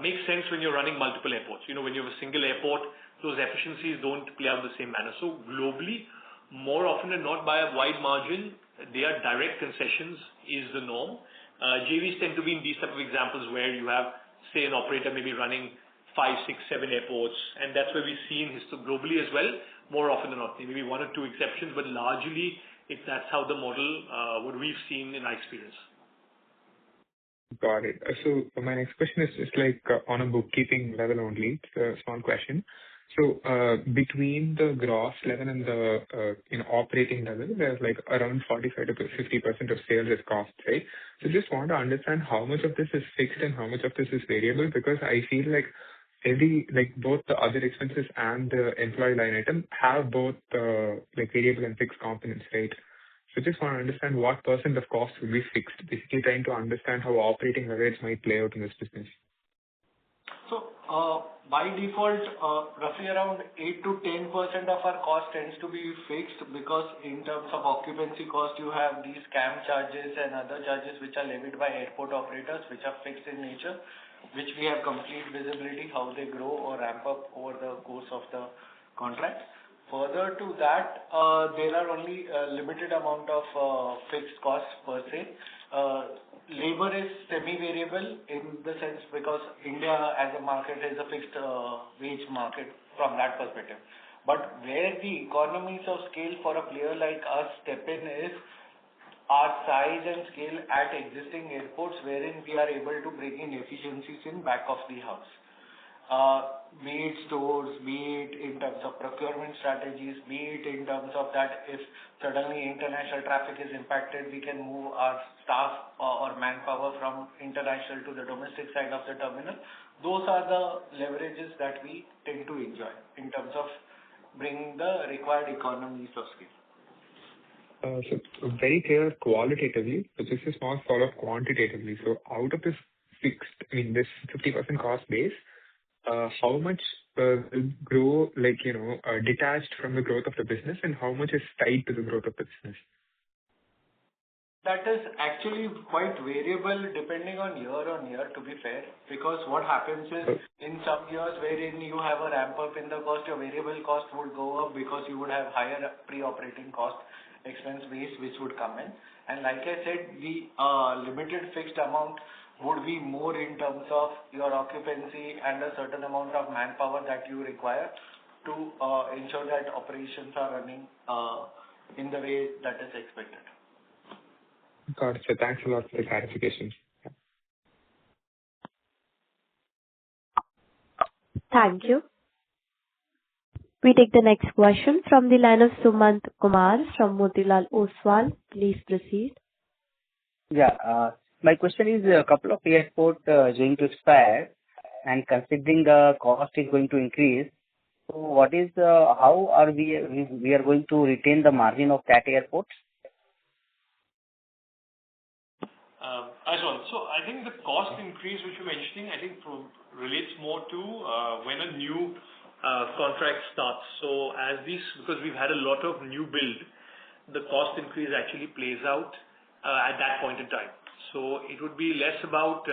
makes sense when you're running multiple airports. When you have a single airport, those efficiencies don't play out the same manner. So globally, more often than not, by a wide margin, they are direct concessions is the norm. JVs tend to be in these type of examples where you have, say, an operator maybe running 5, 6, 7 airports, and that's where we've seen globally as well, more often than not. Maybe one or two exceptions, but largely that's how the model, what we've seen in our experience. Got it. So my next question is just like on a bookkeeping level only. It's a small question. So between the gross level and the operating level, there's like around 45 to 50% of sales is cost, right? So just want to understand how much of this is fixed and how much of this is variable, because I feel like both the other expenses and the employee line item have both variable and fixed components, right? So just want to understand what percent of cost will be fixed, basically trying to understand how operating leverage might play out in this business. So by default, roughly around 8 to 10% of our cost tends to be fixed, because in terms of occupancy cost, you have these CAM charges and other charges which are levied by airport operators, which are fixed in nature, which we have complete visibility how they grow or ramp up over the course of the contract. Further to that, there are only a limited amount of fixed costs per se. Labor is semi-variable in the sense because India as a market is a fixed wage market from that perspective. But where the economies of scale for a player like us step in is our size and scale at existing airports, wherein we are able to bring in efficiencies in back of the house. Be it stores, be it in terms of procurement strategies, be it in terms of that if suddenly international traffic is impacted, we can move our staff or manpower from international to the domestic side of the terminal. Those are the leverages that we tend to enjoy in terms of bringing the required economies of scale. Very clear qualitatively, but just a small follow-up quantitatively. Out of this this 50% cost base, how much will grow, detached from the growth of the business, and how much is tied to the growth of the business? That is actually quite variable depending on year, to be fair, because what happens is in some years wherein you have a ramp up in the cost, your variable cost would go up because you would have higher pre-operating cost expense base which would come in. And like I said, the limited fixed amount would be more in terms of your occupancy and a certain amount of manpower that you require to ensure that operations are running in the way that is expected. Got it. Thanks a lot for the clarification. Thank you. We take the next question from the line of Sumant Kumar from Motilal Oswal. Please proceed. Yeah. My question is, a couple of airports going to expire, and considering the cost is going to increase, so what is how are we are going to retain the margin of that airports? I think the cost increase which you're mentioning, I think relates more to when a new contract starts. Because we've had a lot of new build, the cost increase actually plays out at that point in time. So it would be less about,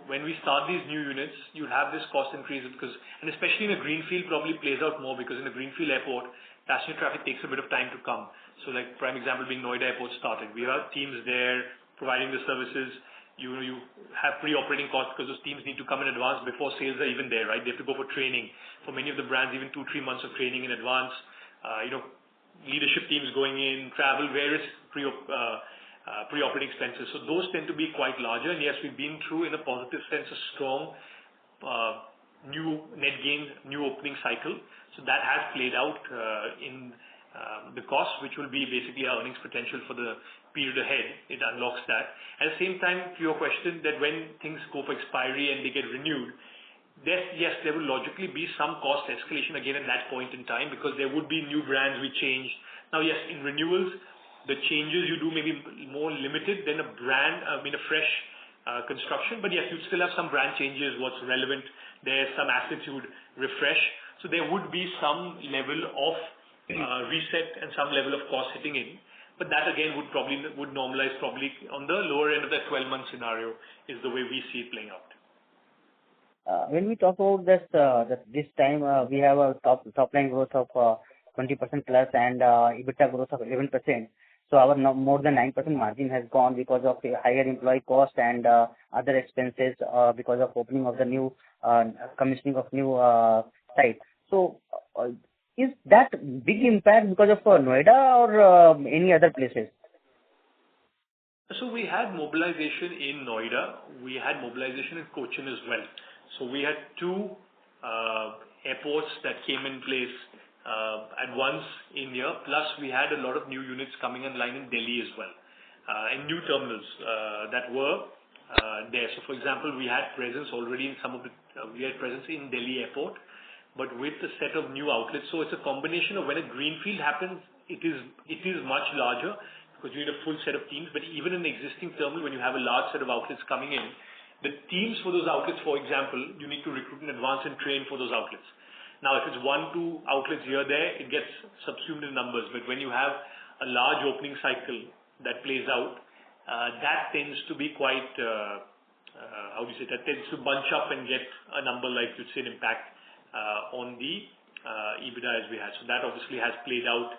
when we start these new units, you have this cost increase and especially in a greenfield probably plays out more because in a greenfield airport, passenger traffic takes a bit of time to come. So like prime example being Noida Airport started. We have teams there providing the services. You have pre-operating costs because those teams need to come in advance before sales are even there, right? They have to go for training. For many of the brands, even 2-3 months of training in advance. Leadership teams going in, travel, various pre-operating expenses. So those tend to be quite larger. And yes, we've been through, in a positive sense, a strong new net gain, new opening cycle. So that has played out in the cost, which will be basically our earnings potential for the period ahead. It unlocks that. At the same time, to your question, that when things go for expiry and they get renewed, yes, there will logically be some cost escalation again at that point in time because there would be new brands we change. Now, yes, in renewals, the changes you do may be more limited than a fresh construction. But yes, you'd still have some brand changes, what's relevant. There's some assets you would refresh. So there would be some level of reset and some level of cost hitting in. But that again would normalize probably on the lower end of that 12-month scenario is the way we see it playing out. When we talk about this time, we have a top line growth of 20% plus and EBITDA growth of 11%. So our more than 9% margin has gone because of a higher employee cost and other expenses because of opening of the new commissioning of new site. So is that big impact because of Noida or any other places? So we had mobilization in Noida. We had mobilization in Cochin as well. So we had 2 airports that came in place at once in year. Plus we had a lot of new units coming online in Delhi as well. And new terminals that were there. So for example, we had presence already in we had presence in Delhi airport, but with a set of new outlets. So it's a combination of when a greenfield happens, it is much larger because you need a full set of teams. But even in the existing terminal, when you have a large set of outlets coming in, the teams for those outlets, for example, you need to recruit in advance and train for those outlets. Now, if it's 1-2 outlets here, there, it gets subsumed in numbers. But when you have a large opening cycle that plays out, that tends to be quite, that tends to bunch up and get a number like you'd say an impact on the EBITDA as we had. So that obviously has played out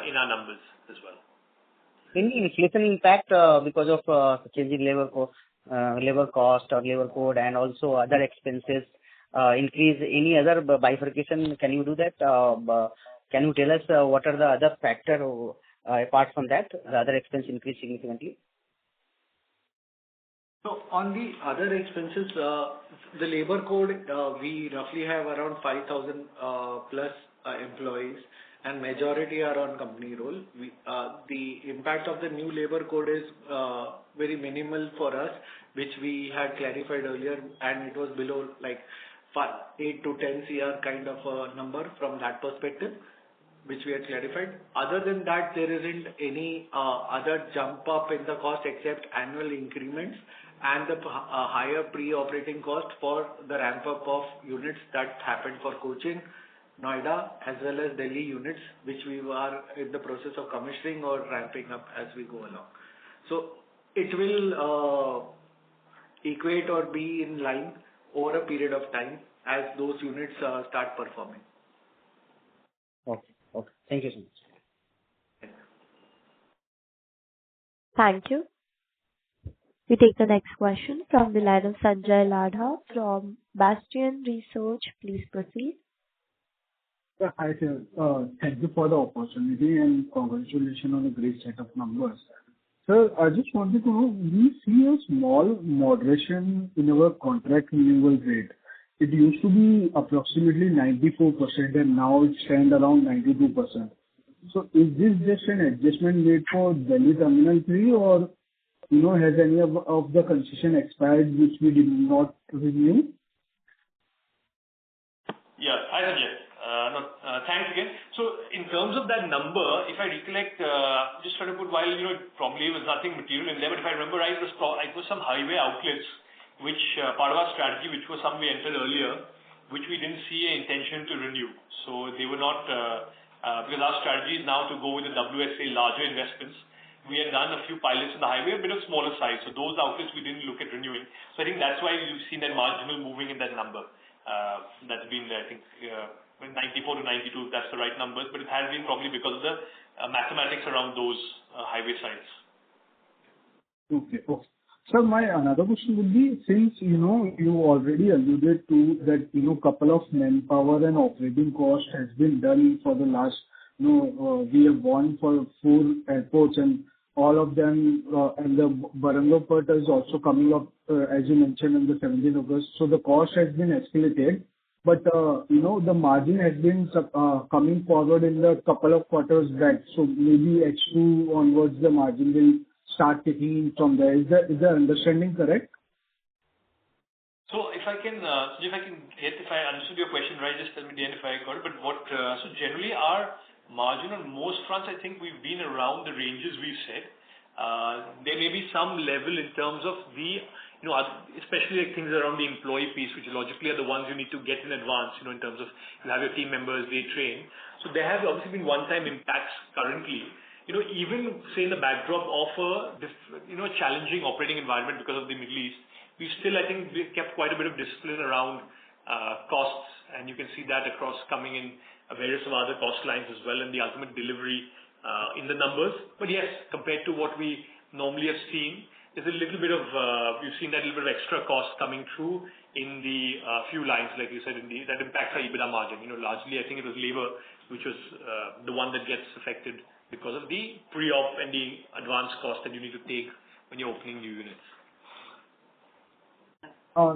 in our numbers as well. Any inflation impact because of changing labor cost or labor code and also other expenses increase? Any other bifurcation? Can you do that? Can you tell us what are the other factors apart from that, the other expense increase significantly? So on the other expenses, the labor code, we roughly have around 5,000 plus employees and majority are on company roll. The impact of the new labor code is very minimal for us, which we had clarified earlier, and it was below like 8 to 10 CR kind of a number from that perspective. which we had clarified. Other than that, there isn't any other jump up in the cost except annual increments and the higher pre-operating cost for the ramp-up of units that happened for Cochin, Noida, as well as Delhi units, which we are in the process of commissioning or ramping up as we go along. So it will equate or be in line over a period of time as those units start performing. Okay. Okay. Thank you so much. Thank you. We take the next question from the line of Sanjay Ladha from Bastion Research. Please proceed. Hi, sir. Thank you for the opportunity and congratulations on a great set of numbers. Sir, I just wanted to know, we see a small moderation in our contract renewal rate. It used to be approximately 94% and now it stands around 92%. So is this just an adjustment made for Delhi Terminal 3 or has any of the concession expired which we did not renew? Yeah. Hi, Sanjay. Thanks again. So in terms of that number, if I recollect, just trying to put while, probably was nothing material in there, but if I remember right, it was some highway outlets, which part of our strategy, which was some we entered earlier, which we didn't see an intention to renew. So they were not, because our strategy is now to go with the WSA larger investments. We had done a few pilots in the highway, a bit of smaller size. So those outlets we didn't look at renewing. So I think that's why you've seen that marginal moving in that number. That's been there, I think, 94 to 92, that's the right numbers, but it has been probably because of the mathematics around those highway sites. Okay. Sir, my another question would be, since, you already alluded to that, couple of manpower and operating cost has been done for the last, we have gone for 4 airports and all of them, and the Barango Port is also coming up, as you mentioned, on the 17th of August. So the cost has been escalated, but, the margin has been coming forward in the couple of quarters back. So maybe H2 onwards, the margin will start taking in from there. Is the understanding correct? So if I understood your question right, just tell me again if I got it. But so generally our margin on most fronts, I think we've been around the ranges we've said. There may be some level in terms of the, especially like things around the employee piece, which logically are the ones you need to get in advance, in terms of you have your team members, they train. So there have obviously been one-time impacts currently. Even say in the backdrop of a challenging operating environment because of the Middle East, we still, I think, we've kept quite a bit of discipline around costs, and you can see that across coming in various of other cost lines as well, and the ultimate delivery in the numbers. But yes, compared to what we normally have seen, there's a little bit of, we've seen that little bit of extra cost coming through in the few lines, like you said, that impacts our EBITDA margin. Largely, I think it was labor, which was the one that gets affected because of the pre-op and the advanced cost that you need to take when you're opening new units.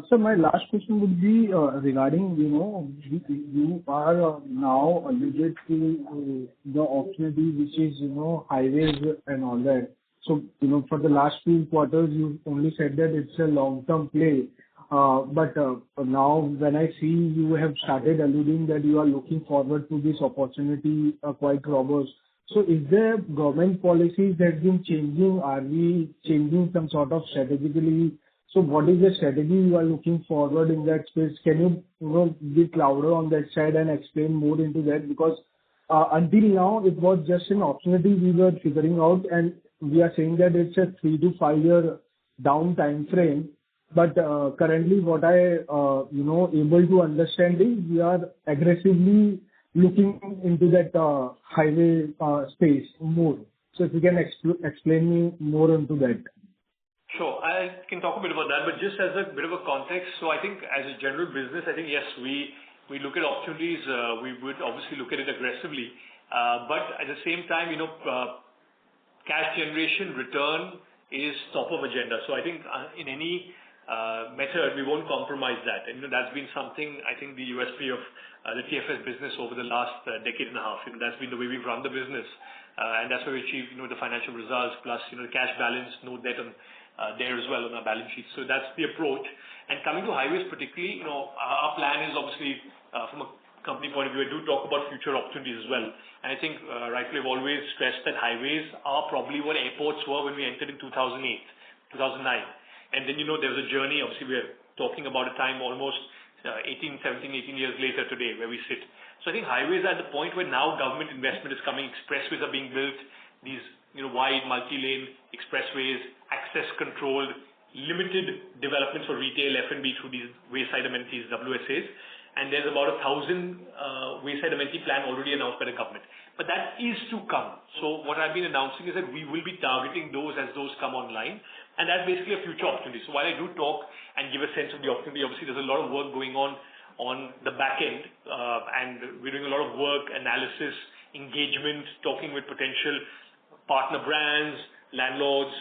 So my last question would be regarding, you are now alluded to the opportunity which is, highways and all that. So, for the last few quarters, you only said that it's a long-term play. But now when I see you have started alluding that you are looking forward to this opportunity quite robust. So is there government policies that have been changing? Are we changing some sort of strategically? So what is the strategy you are looking forward in that space? Can you, be louder on that side and explain more into that? Because until now, it was just an opportunity we were figuring out, and we are saying that it's a 3 to 5 year down time frame. But currently, what I able to understand is we are aggressively looking into that highway space more. So if you can explain me more into that. Sure. I can talk a bit about that, but just as a bit of a context, so I think as a general business, I think, yes, we look at opportunities, we would obviously look at it aggressively. But at the same time, cash generation return is top of agenda. So I think in any method, we won't compromise that. And that's been something, I think, the USP of the TFS business over the last decade and a half. That's been the way we've run the business. And that's why we achieve, the financial results plus, the cash balance, no debt on there as well on our balance sheet. So that's the approach. And coming to highways particularly, our plan is obviously from a company point of view, I do talk about future opportunities as well. And I think rightly I've always stressed that highways are probably what airports were when we entered in 2008, 2009. And then, there was a journey. Obviously, we're talking about a time almost 18 years later today where we sit. So I think highways are at the point where now government investment is coming, expressways are being built, these wide multi-lane expressways, access controlled, limited developments for retail, F&B through these wayside amenities, WSAs. And there's about 1,000 wayside amenity plan already announced by the government. But that is to come. So what I've been announcing is that we will be targeting those as those come online. And that's basically a future opportunity. So while I do talk and give a sense of the opportunity, obviously there's a lot of work going on the back end. And we're doing a lot of work, analysis, engagement, talking with potential partner brands, landlords,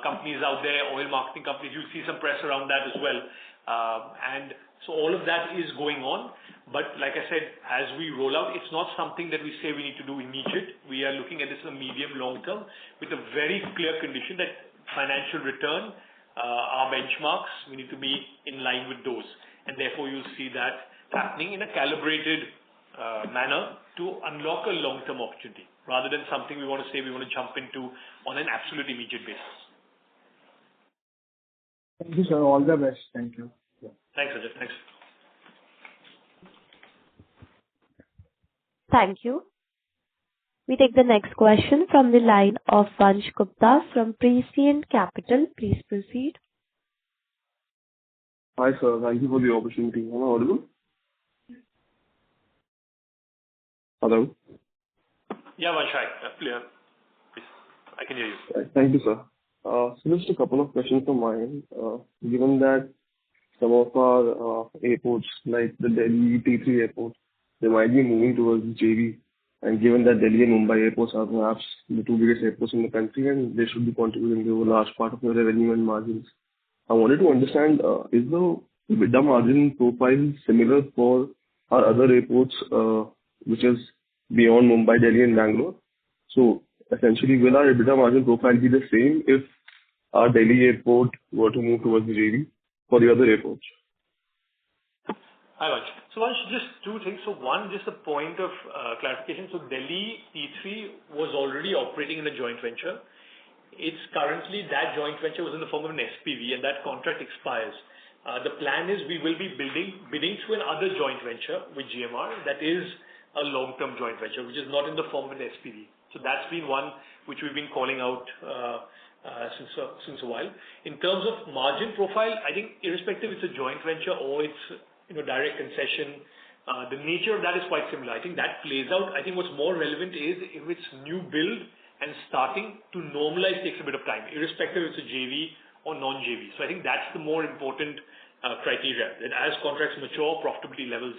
companies out there, oil marketing companies. You'll see some press around that as well. And so all of that is going on. But like I said, as we roll out, it's not something that we say we need to do immediate. We are looking at this in a medium, long term with a very clear condition that financial return, our benchmarks, we need to be in line with those. And therefore, you'll see that happening in a calibrated manner to unlock a long-term opportunity rather than something we want to say we want to jump into on an absolute immediate basis. Thank you, sir. All the best. Thank you. Thanks, Ajay. Thanks. Thank you. We take the next question from the line of Vansh Gupta from Prescient Capital. Please proceed. Hi, sir. Thank you for the opportunity. Am I audible? Hello? Yeah, Vansh, hi. Clear. Please. I can hear you. Thank you, sir. So just a couple of questions from my end. Given that some of our airports, like the Delhi T3 airport, they might be moving towards JV. And given that Delhi and Mumbai airports are perhaps the two biggest airports in the country and they should be contributing to a large part of your revenue and margins, I wanted to understand, is the EBITDA margin profile similar for our other airports, which is beyond Mumbai, Delhi and Bangalore? So essentially, will our EBITDA margin profile be the same if our Delhi airport were to move towards the JV for the other airports? Hi, Vansh. So Vansh, just two things. So one, just a point of clarification. So Delhi T3 was already operating in a joint venture. It's currently, that joint venture was in the form of an SPV and that contract expires. The plan is we will be bidding through another joint venture with GMR that is a long-term joint venture, which is not in the form of an SPV. So that's been one which we've been calling out since a while. In terms of margin profile, I think irrespective it's a joint venture or it's direct concession, the nature of that is quite similar. I think that plays out. I think what's more relevant is if it's new build and starting to normalize takes a bit of time, irrespective if it's a JV or non-JV. So I think that's the more important criteria. That as contracts mature, profitability levels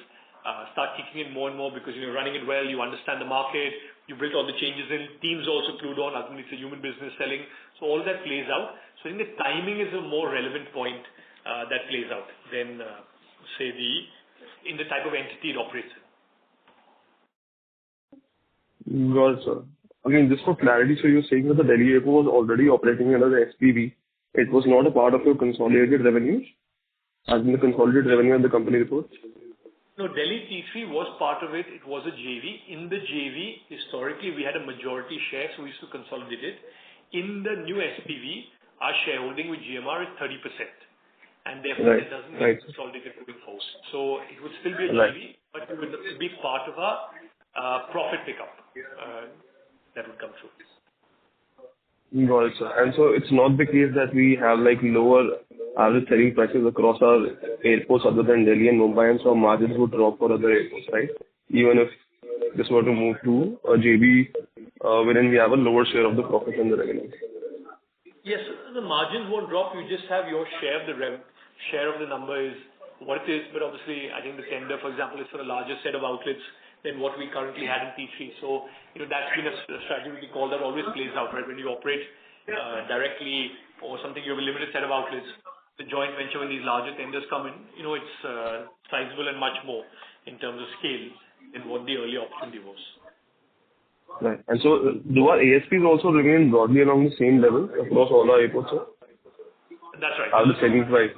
start kicking in more and more because you're running it well, you understand the market, you built all the changes in, teams also clued on, ultimately it's a human business selling. So all of that plays out. So I think the timing is a more relevant point that plays out than say in the type of entity it operates in. Got it, sir. Again, just for clarity, so you're saying that the Delhi airport was already operating under the SPV. It was not a part of your consolidated revenues, as in the consolidated revenue and the company reports? No, Delhi T3 was part of it. It was a JV. In the JV, historically, we had a majority share, so we used to consolidate it. In the new SPV, our shareholding with GMR is 30%. And therefore, it doesn't get consolidated moving forward. So it would still be a JV, but it would be part of our profit pickup that would come through. Got it, sir. And so it's not the case that we have lower average selling prices across our airports other than Delhi and Mumbai, and so margins would drop for other airports, right? Even if this were to move to a JV wherein we have a lower share of the profit and the revenue. Yes, the margins won't drop. You just have your share of the share of the number is what it is. But obviously, I think the tender, for example, is for a larger set of outlets than what we currently had in T3. So, that's been a strategy we call that always plays out, right? When you operate directly or something, you have a limited set of outlets. The joint venture, when these larger tenders come in, it's sizable and much more in terms of scale than what the earlier opportunity was. Right. And so, do our ASPs also remain broadly along the same level across all our airports, sir? That's right. Are the selling price?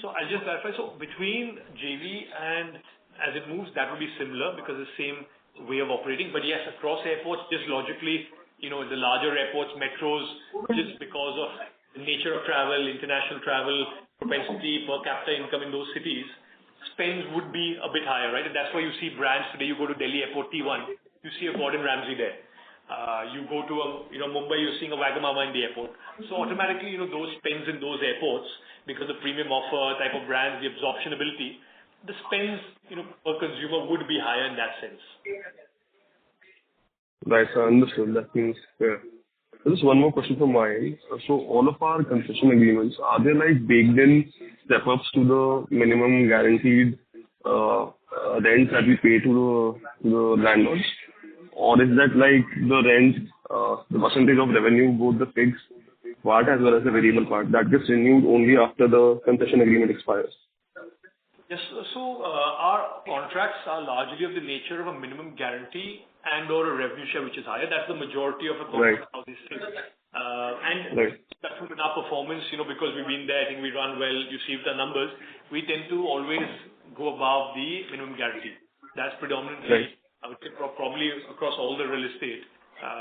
So I'll just clarify. So between JV and as it moves, that will be similar because the same way of operating. But yes, across airports, just logically, the larger airports, metros, just because of the nature of travel, international travel, propensity, per capita income in those cities, spends would be a bit higher, right? And that's why you see brands today. You go to Delhi Airport T1, you see a Gordon Ramsay there. You go to Mumbai, you're seeing a Wagamama in the airport. So automatically, those spends in those airports, because the premium offer, type of brands, the absorption ability, the spends, per consumer would be higher in that sense. Right, sir. Understood. That means fair. Just one more question from my end. So all of our concession agreements, are they like baked in step-ups to the minimum guaranteed rents that we pay to the landlords? Or is that like the rent, the percentage of revenue, both the fixed part as well as the variable part, that gets renewed only after the concession agreement expires? Yes. So our contracts are largely of the nature of a minimum guarantee and/or a revenue share, which is higher. That's the majority of the contracts, how they sit. That's in our performance, because we've been there, I think we run well, you see the numbers. We tend to always go above the minimum guarantee. That's predominantly, I would say, probably across all the real estate.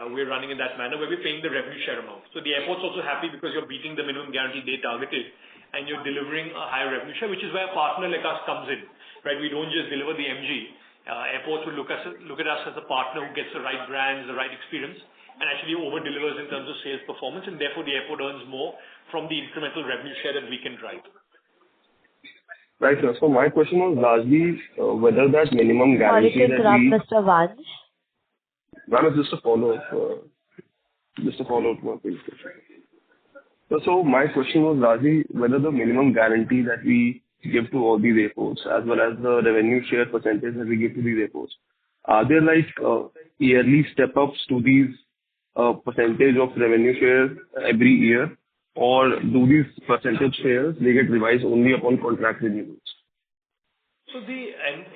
We're running in that manner where we're paying the revenue share amount. So the airport's also happy because you're beating the minimum guarantee they targeted and you're delivering a higher revenue share, which is where a partner like us comes in, right? We don't just deliver the MG. Airports will look at us as a partner who gets the right brands, the right experience, and actually over-delivers in terms of sales performance, and therefore the airport earns more from the incremental revenue share that we can drive. Right, sir. So my question was largely whether that minimum guarantee Sorry to interrupt, Mr. Vansh. Ma'am, it's just a follow-up. To my previous question. So my question was largely whether the minimum guarantee that we give to all these airports, as well as the revenue share percentage that we give to these airports, are there like yearly step-ups to these percentage of revenue share every year, or do these percentage shares, they get revised only upon contract renewals? So the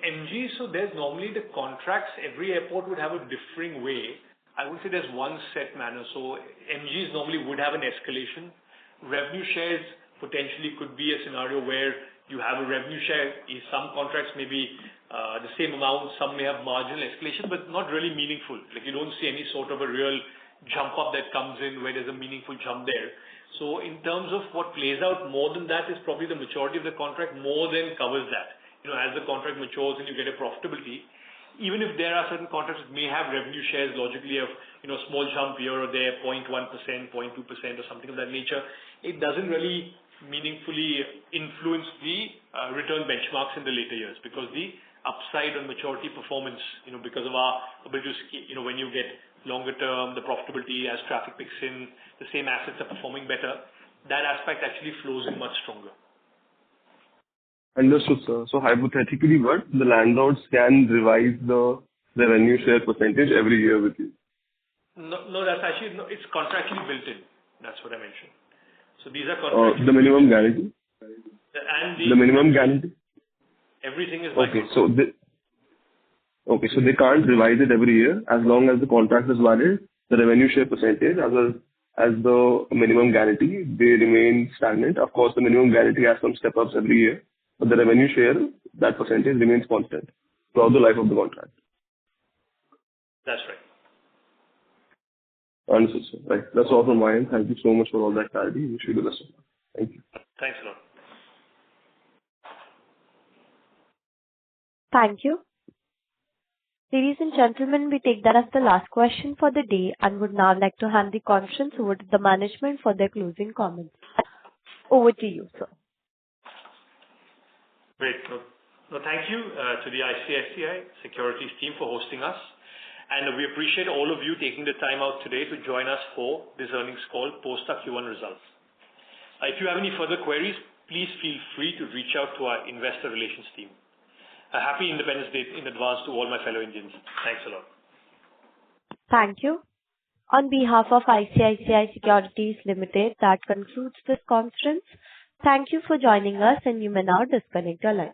MG, so there's normally the contracts, every airport would have a differing way. I would say there's one set manner. So MGs normally would have an escalation. Revenue shares potentially could be a scenario where you have a revenue share. In some contracts may be the same amount, some may have marginal escalation, but not really meaningful. Like you don't see any sort of a real jump up that comes in where there's a meaningful jump there. So in terms of what plays out more than that is probably the maturity of the contract more than covers that. As the contract matures and you get a profitability, even if there are certain contracts that may have revenue shares logically of, small jump here or there, 0.1%, 0.2% or something of that nature, it doesn't really meaningfully influence the return benchmarks in the later years, because the upside on maturity performance, because of our ability to scale, when you get longer term, the profitability as traffic picks in, the same assets are performing better, that aspect actually flows in much stronger. Understood, sir. So hypothetically, what the landlords can revise the revenue share percentage every year with you? No, that's actually it's contractually built in. That's what I mentioned. So these are contractually. The minimum guarantee. And the minimum guarantee. Everything is okay. So they can't revise it every year as long as the contract is valid. The revenue share percentage as well as the minimum guarantee, they remain stagnant. Of course, the minimum guarantee has some step ups every year. But the revenue share, that percentage remains constant throughout the life of the contract. That's right. Understood, sir. Right. That's all from my end. Thank you so much for all that clarity. Wish you the best of luck. Thank you. Thanks a lot. Thank you. Ladies and gentlemen, we take that as the last question for the day and would now like to hand the conference over to the management for their closing comments. Over to you, sir. Great. No, thank you to the ICICI Securities team for hosting us. And we appreciate all of you taking the time out today to join us for this earnings call post our Q1 results. If you have any further queries, please feel free to reach out to our investor relations team. A happy Independence Day in advance to all my fellow Indians. Thanks a lot. Thank you. On behalf of ICICI Securities Limited, that concludes this conference. Thank you for joining us, and you may now disconnect your lines.